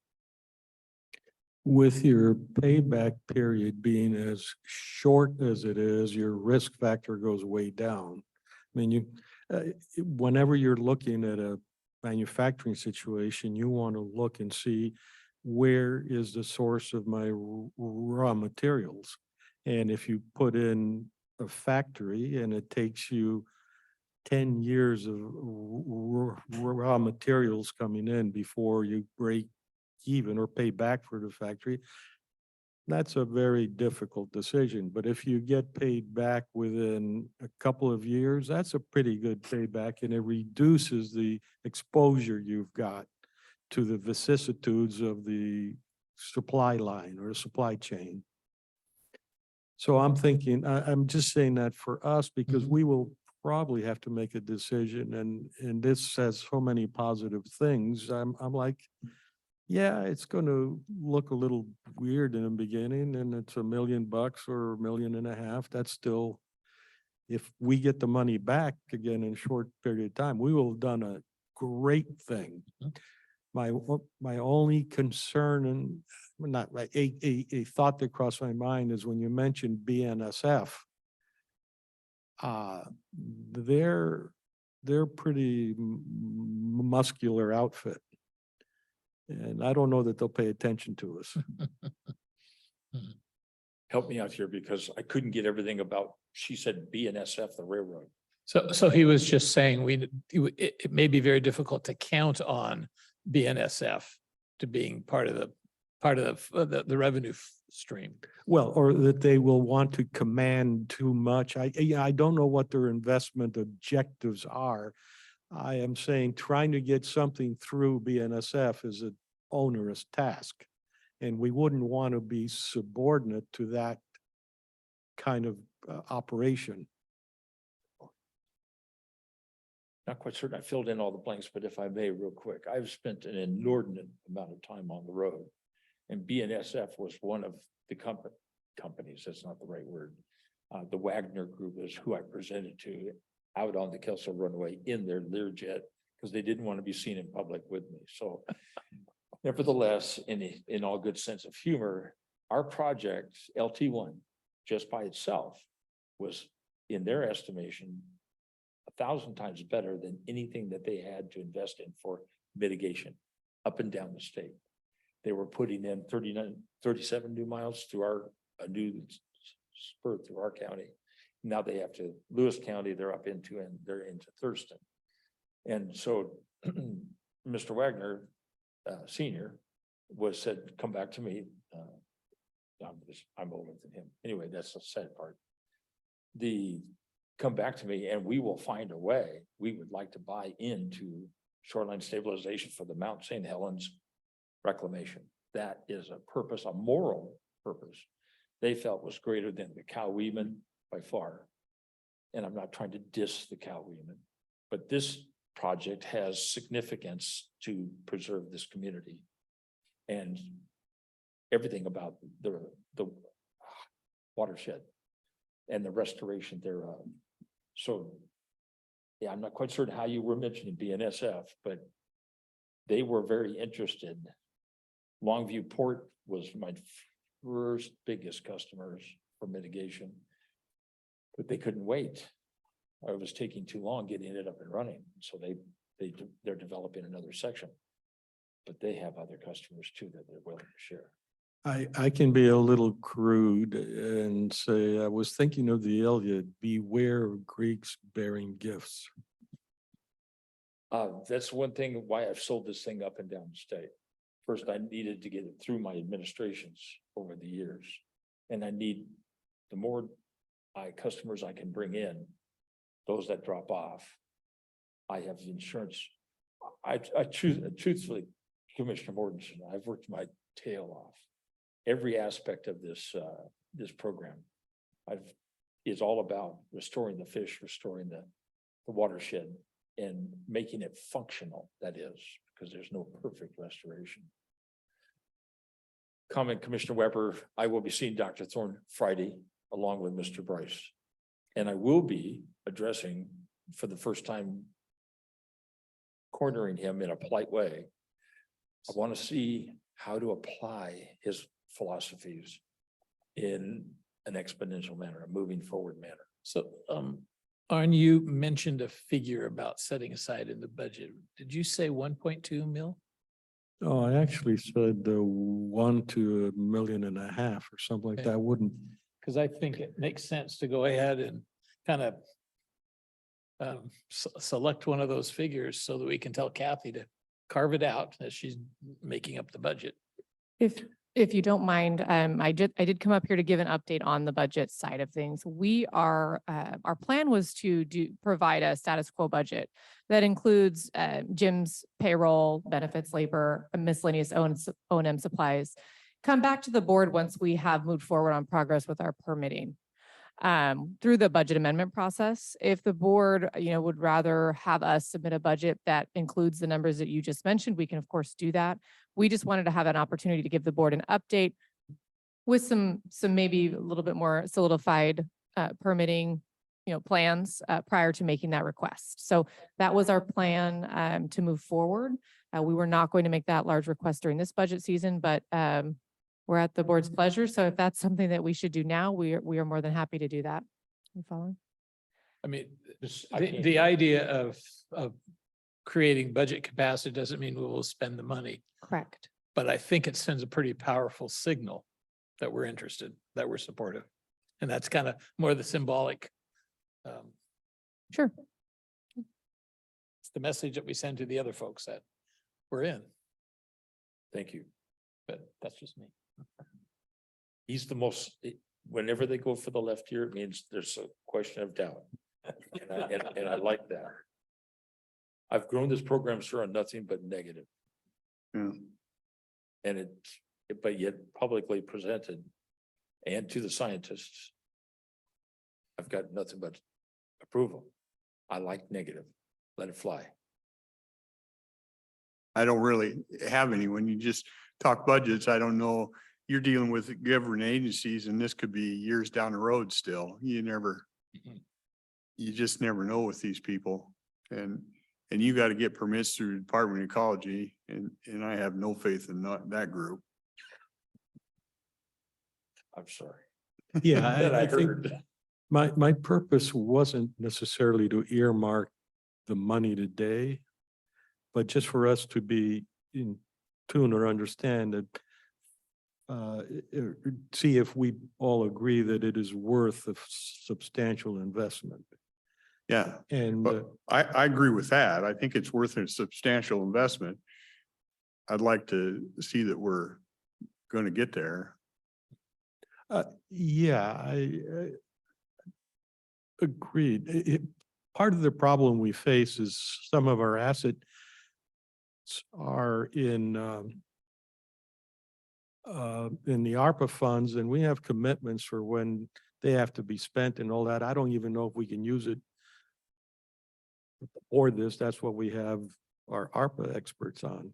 With your payback period being as short as it is, your risk factor goes way down. I mean, whenever you're looking at a manufacturing situation, you want to look and see where is the source of my raw materials. And if you put in a factory and it takes you 10 years of raw materials coming in before you break even or pay back for the factory, that's a very difficult decision. But if you get paid back within a couple of years, that's a pretty good payback, and it reduces the exposure you've got to the vicissitudes of the supply line or supply chain. So I'm thinking, I'm just saying that for us because we will probably have to make a decision, and this has so many positive things. I'm like, yeah, it's going to look a little weird in the beginning, and it's $1 million or $1.5 million. That's still, if we get the money back again in a short period of time, we will have done a great thing. My only concern, and not a thought that crossed my mind, is when you mentioned BNSF. They're pretty muscular outfit. And I don't know that they'll pay attention to us. Help me out here, because I couldn't get everything about, she said BNSF, the railroad. So he was just saying it may be very difficult to count on BNSF to being part of the revenue stream. Well, or that they will want to command too much. I don't know what their investment objectives are. I am saying trying to get something through BNSF is an onerous task, and we wouldn't want to be subordinate to that kind of operation. Not quite certain I filled in all the blanks, but if I may, real quick, I've spent an inordinate amount of time on the road, and BNSF was one of the companies, that's not the right word. The Wagner Group is who I presented to out on the Kelso runway in their Learjet, because they didn't want to be seen in public with me. So nevertheless, in all good sense of humor, our project LT1 just by itself was, in their estimation, 1,000 times better than anything that they had to invest in for mitigation up and down the state. They were putting in 37 new miles through a new spur through our county. Now they have to Lewis County, they're up into, and they're into Thurston. And so Mr. Wagner, Senior, said, come back to me. I'm older than him. Anyway, that's the sad part. come back to me and we will find a way. We would like to buy into shoreline stabilization for the Mt.St.Helens reclamation. That is a purpose, a moral purpose they felt was greater than the Cowweeman by far. And I'm not trying to diss the Cowweeman, but this project has significance to preserve this community. And everything about the watershed and the restoration thereof. So, yeah, I'm not quite certain how you were mentioning BNSF, but they were very interested. Longview Port was my first biggest customers for mitigation, but they couldn't wait. I was taking too long getting it up and running, so they're developing another section. But they have other customers too that they're willing to share. I can be a little crude and say, I was thinking of the Iliad, beware of Greeks bearing gifts. That's one thing why I've sold this thing up and down the state. First, I needed to get it through my administrations over the years. And I need the more customers I can bring in, those that drop off. I have insurance. I truthfully, Commissioner Mortensen, I've worked my tail off. Every aspect of this program, is all about restoring the fish, restoring the watershed, and making it functional. That is, because there's no perfect restoration. Comment, Commissioner Weber, I will be seeing Dr. Thorne Friday along with Mr. Bryce. And I will be addressing for the first time, cornering him in a polite way. I want to see how to apply his philosophies in an exponential manner, a moving forward manner. So, Arn, you mentioned a figure about setting aside in the budget. Did you say 1.2 mil? Oh, I actually said 1 to 1.5 million or something like Okay. that. Wouldn't. Because I think it makes sense to go ahead and kind of select one of those figures so that we can tell Kathy to carve it out as she's making up the budget. If you don't mind, I did come up here to give an update on the budget side of things. We are, our plan was to provide a status quo budget that includes Jim's payroll, benefits, labor, miscellaneous O&M supplies. Come back to the board once we have moved forward on progress with our permitting through the budget amendment process. If the board, would rather have us submit a budget that includes the numbers that you just mentioned, we can of course do that. We just wanted to have an opportunity to give the board an update with some maybe a little bit more solidified permitting, plans prior to making that request. So that was our plan to move forward. We were not going to make that large request during this budget season, but we're at the board's pleasure. So if that's something that we should do now, we are more than happy to do that. You following? I mean, I can't- the idea of creating budget capacity doesn't mean we will spend the money, Correct. but I think it sends a pretty powerful signal that we're interested, that we're supportive. And that's kind of more the symbolic. Sure. It's the message that we send to the other folks that we're in, Thank you. but that's just me. He's the most, whenever they go for the left here, it means there's a question of doubt. And I like that. I've grown this program, sir, on nothing but negative. Yeah. And but yet publicly presented and to the scientists, I've got nothing but approval. I like negative. Let it fly. I don't really have any. When you just talk budgets, I don't know, you're dealing with government agencies and this could be years down the road still. You just never know with these people. And you got to get permits through the Department of Ecology, and I have no faith in that group. I'm sorry. Yeah, That I I think heard. my purpose wasn't necessarily to earmark the money today, but just for us to be in tune or understand that, see if we all agree that it is worth a substantial investment. Yeah, And but I agree with that. I think it's worth a substantial investment. I'd like to see that we're going to get there. yeah, Agreed. Part of the problem we face is some of our assets are in the ARPA funds, and we have commitments for when they have to be spent and all that. I don't even know if we can use it or this. That's what we have our ARPA experts on.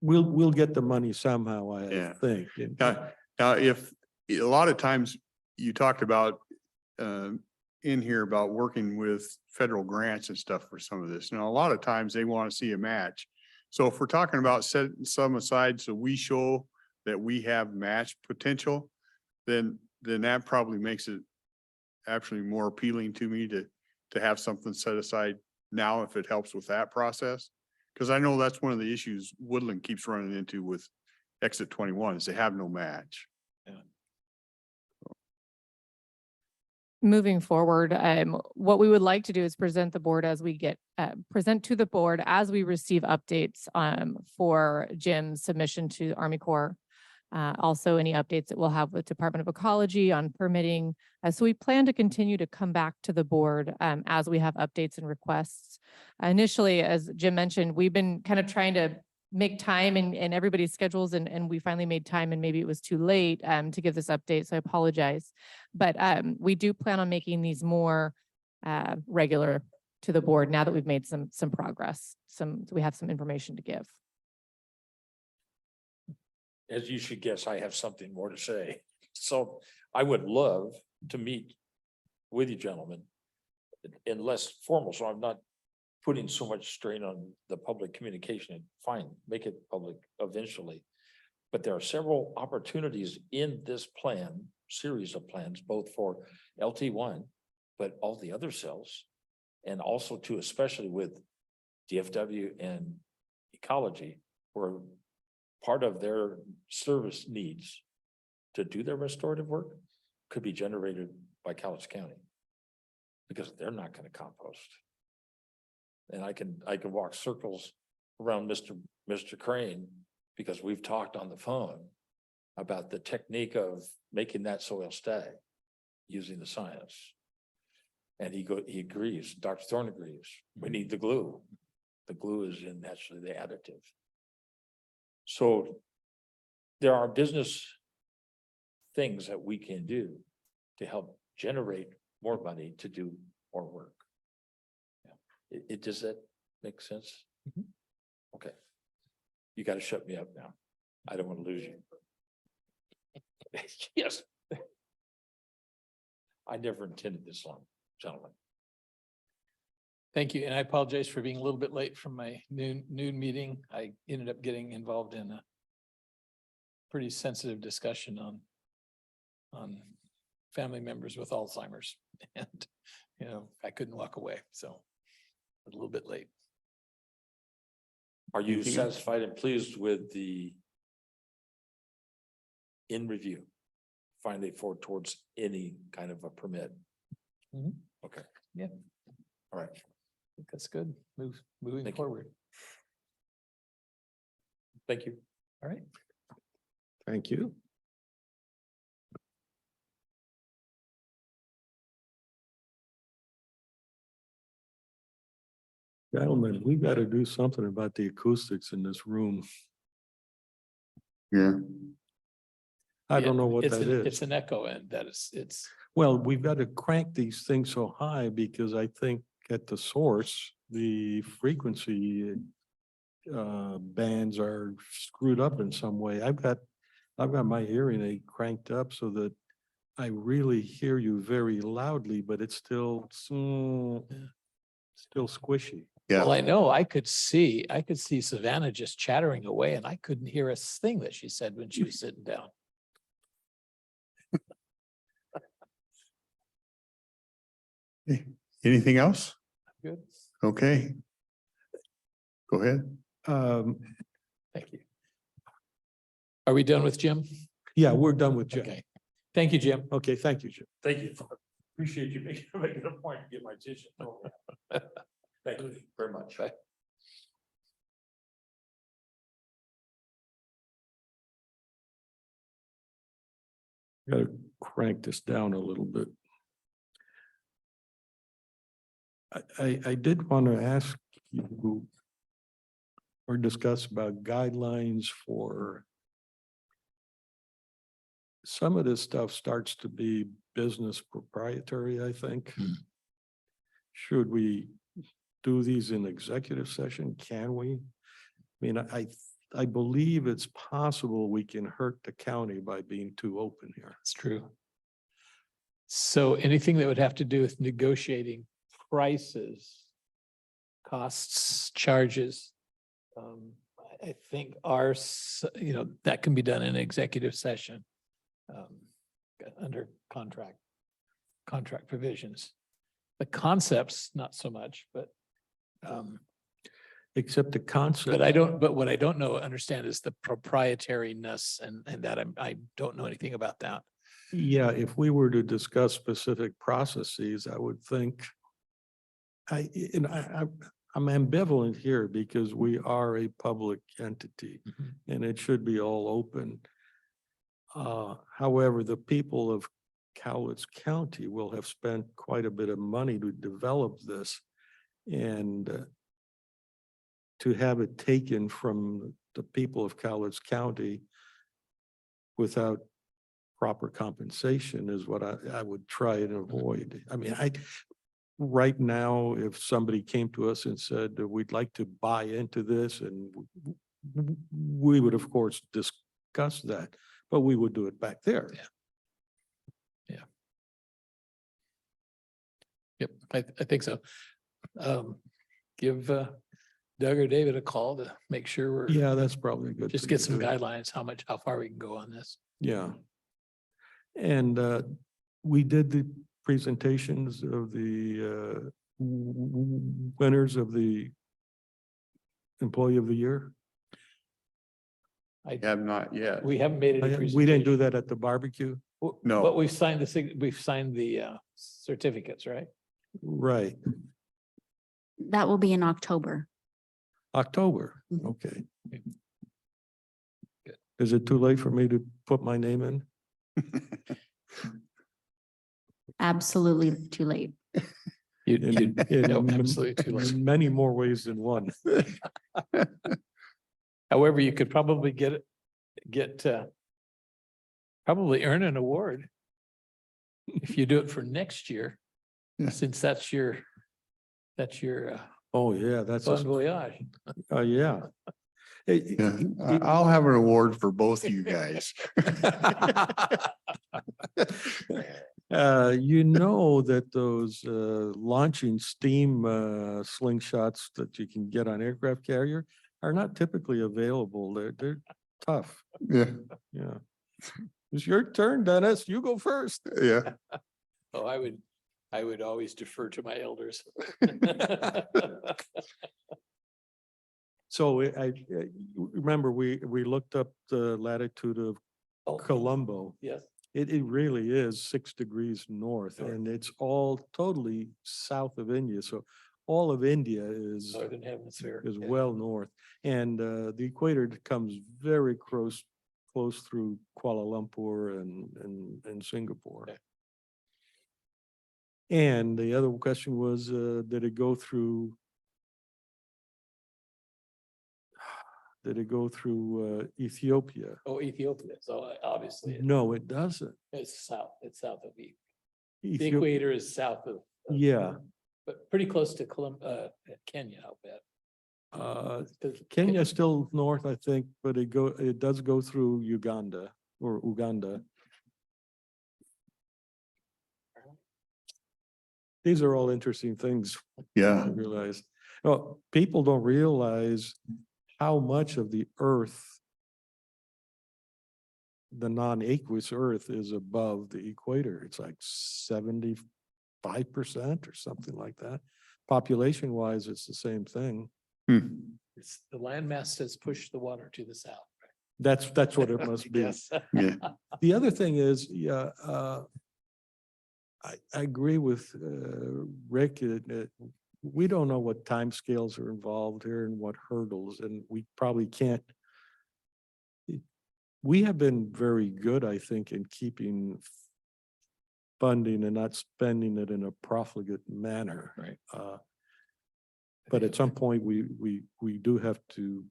We'll get the money somehow, Yeah. I think. And- Now, if a lot of times you talked about in here about working with federal grants and stuff for some of this. Now, a lot of times they want to see a match. So if we're talking about setting some aside, so we show that we have match potential, then that probably makes it actually more appealing to me to have something set aside now if it helps with that process. Because I know that's one of the issues Woodland keeps running into with Exit 21 is they have no match. Moving forward, what we would like to do is present the board as we get, present to the board as we receive updates for Jim's submission to the Army Corps. Also any updates that we'll have with Department of Ecology on permitting. So we plan to continue to come back to the board as we have updates and requests. Initially, as Jim mentioned, we've been kind of trying to make time in everybody's schedules, and we finally made time, and maybe it was too late to give this update, so I apologize. But we do plan on making these more regular to the board now that we've made some progress. We have some information to give. As you should guess, I have something more to say. So I would love to meet with you gentlemen in less formal, so I'm not putting so much strain on the public communication. Fine, make it public eventually. But there are several opportunities in this plan, series of plans, both for LT1, but all the other cells, and also to especially with DFW and ecology, where part of their service needs to do their restorative work could be generated by Cowlitz County, because they're not going to compost. And I can walk circles around Mr. Crane, because we've talked on the phone about the technique of making that soil stay using the science. And he agrees, Dr. Thorne agrees, we need the glue. The glue is in actually the additive. So there are business things that we can do to help generate more money to do more work. Does that make sense? Mhm. Okay. You got to shut me up now. I don't want to lose you. Yes. I never intended this long, gentlemen. Thank you. And I apologize for being a little bit late from my noon meeting. I ended up getting involved in a pretty sensitive discussion on family members with Alzheimer's. And, I couldn't walk away. So a little bit late. Are you satisfied and pleased with the in review? Finally forward towards any kind of a permit? Mhm. Okay. Yeah. All right. I think that's good. Moving Thank you. forward. Thank you. All right. Thank you. Gentlemen, we got to do something about the acoustics in this room. Yeah. I don't know what It's that an- is. It's an echo, and it's Well, we've got to crank these things so high because I think at the source, the frequency bands are screwed up in some way. I've got my hearing aid cranked up so that I really hear you very loudly, but it's still squishy. well, Yeah. I know I could see Savannah just chattering away, and I couldn't hear a thing that she said when she was sitting down. Anything else? Good. Okay. Go ahead. Thank you. Are we done with Jim? Yeah, we're done with Jim. Okay. Thank you, Jim. Okay, thank you, Jim. Thank you. Appreciate you making a point to get my attention. Thank you very much. Bye. Got a crank this down a little bit. I did want to ask you or discuss about guidelines for some of this stuff starts to be business proprietary, I think. Should we do these in executive session? Can we? I mean, I believe it's possible we can hurt the county by being too open here. It's true. So anything that would have to do with negotiating prices, costs, charges, I think that can be done in executive session. Under contract provisions. The concepts, not so much, but Except the concept. but what I don't understand is the proprietariness and that I don't know anything about that. Yeah, if we were to discuss specific processes, I would think. I'm ambivalent here because we are a public entity and it should be all open. However, the people of Cowlitz County will have spent quite a bit of money to develop this. And to have it taken from the people of Cowlitz County without proper compensation is what I would try and avoid. I mean, right now, if somebody came to us and said that we'd like to buy into this, and we would, of course, discuss that, but we would do it back there. Yep, I think so. Give Doug or David a call to make sure we're. Yeah, that's probably a good. Just thing get to some do. guidelines, how far we can go on this. Yeah. And we did the presentations of the winners of the Employee of the Year. Have not yet. We haven't made any presentation. We didn't do that at the barbecue. No. But we've signed the certificates, right? Right. That will be in October. October. Mhm. Okay. Good. Is it too late for me to put my name in? Absolutely too late. In No, absolutely too late. many more ways than one. However, you could probably probably earn an award if you do it for next year, Yeah. since that's your Oh, yeah, that's, bon voyage. yeah. Hey, Yeah, I'll have an award for both of you guys. You know that those launching steam slingshots that you can get on aircraft carrier are not typically available. They're tough. Yeah, Yeah. It's your turn, Dennis. You go first. yeah. Oh, I would always defer to my elders. So I remember we looked up the latitude of Oh, Colombo. yes, It really is 6 degrees north North. and it's all totally south of India. So all of India is Northern Hemisphere. is yeah. well north. And the equator comes very close through Kuala Lumpur and Singapore. Okay. And the other question was, did it go through Ethiopia? Oh, Ethiopia, so obviously No, it doesn't. it's south of the Ethiopia, equator is south of. yeah. But pretty close to Kenya, I'll bet. 'Cause Kenya is still north, I think, but it does go through Uganda or Uganda. These are all interesting things I Yeah, realize. Well, people don't realize how much of the earth, the non-aqueous earth, is above the equator. It's like 75% or something like that. Population wise, it's the same thing. It's the landmass has pushed the water to the south. That's what it must be. Yes. yeah, The other thing is, yeah, I agree with Rick. We don't know what timescales are involved here and what hurdles, and we probably can't. We have been very good, I think, in keeping funding and not spending it in a profligate manner. Right. But at some point, we do have to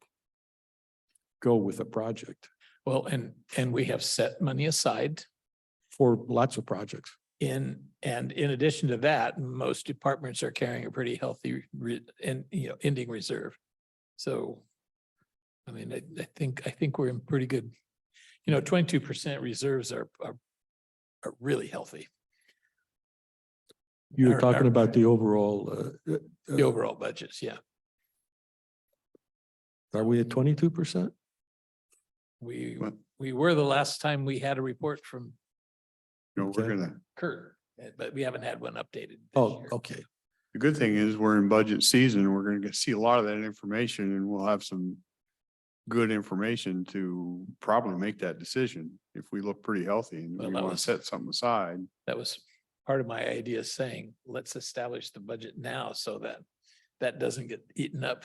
go with a project Well, and we have set money aside for lots of projects. and in addition to that, most departments are carrying a pretty healthy ending reserve. So, I mean, I think we're in pretty good, 22% reserves are really healthy, You're Our- talking our- about the overall, the overall budgets, yeah. are we at 22%? We, What? we were the last time we had a report from No, we're Okay. gonna, Kurt, but we haven't had one updated. this Oh, year. okay. the good thing is we're in budget season. We're gonna see a lot of that information and we'll have some good information to probably make that decision if we look pretty healthy and Well, we that want to was- set something aside. That was part of my idea saying, let's establish the budget now so that that doesn't get eaten up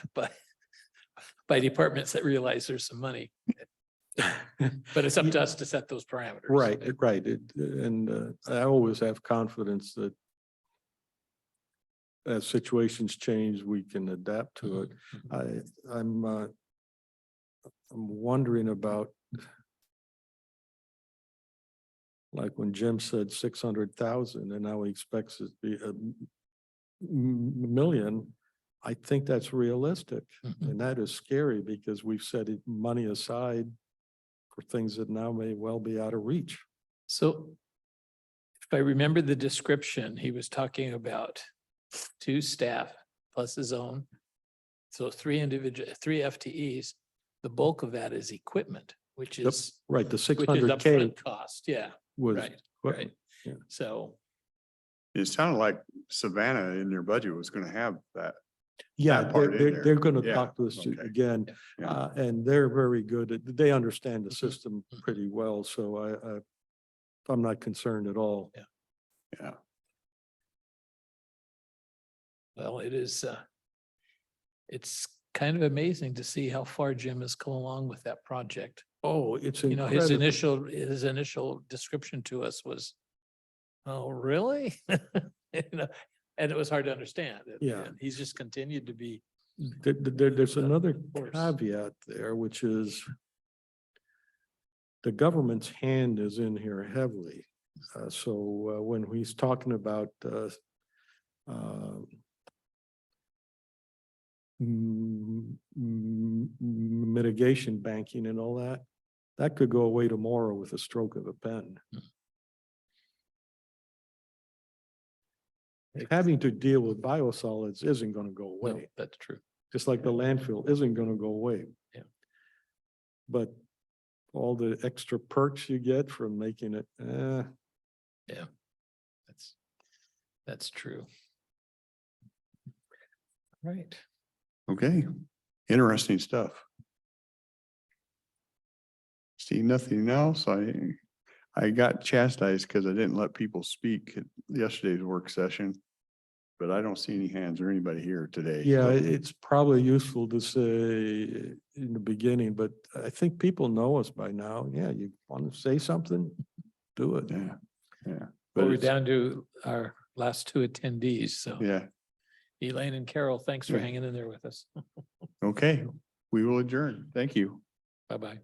by departments that realize there's some money. But it's up to us to set those parameters. Right, and I always have confidence that as situations change, we can adapt to it. I'm wondering about like when Jim said 600,000 and now he expects it to be a million. I think that's realistic Mhm. and that is scary because we've set money aside for things that now may well be out of reach. So if I remember the description, he was talking about 2 staff plus his own. So 3 FTEs. The bulk of that is equipment, which Yep. is, Right, the which is 600K upfront cost. Yeah, was. right, equipment. right. yeah. So, It sounded like Savannah in their budget was gonna have that. Yeah, that part in there. they're gonna Yeah, talk to us okay. again, Yeah. and they're very good at, they understand the Mhm. system pretty well, so I'm not concerned at all. Yeah. well, it's kind of amazing to see how far Jim has come along with that project. Oh, it's His incredible. initial description to us was, oh, really? And it was hard to understand. Yeah. And he's just continued to be, There's another course. caveat there, which is the government's hand is in here heavily. So when he's talking about mitigation banking and all that, that could go away tomorrow with a stroke of a pen. Having to deal with biosolids isn't going to go no, away, that's true. just like the landfill isn't going to go away. Yeah. But all the extra perks you get from making it, That's true. Right. Okay, interesting stuff. See, nothing else. I got chastised because I didn't let people speak at yesterday's work session. But I don't see any hands or anybody here today. yeah, so- it's probably useful to say in the beginning, but I think people know us by now. Yeah, you want to say something, do it. Yeah, yeah. Well, But we're it's, down to our last 2 attendees. So yeah, Elaine and Carol, thanks for Yeah. hanging in there with us. okay, we will adjourn. Thank you. Bye-bye.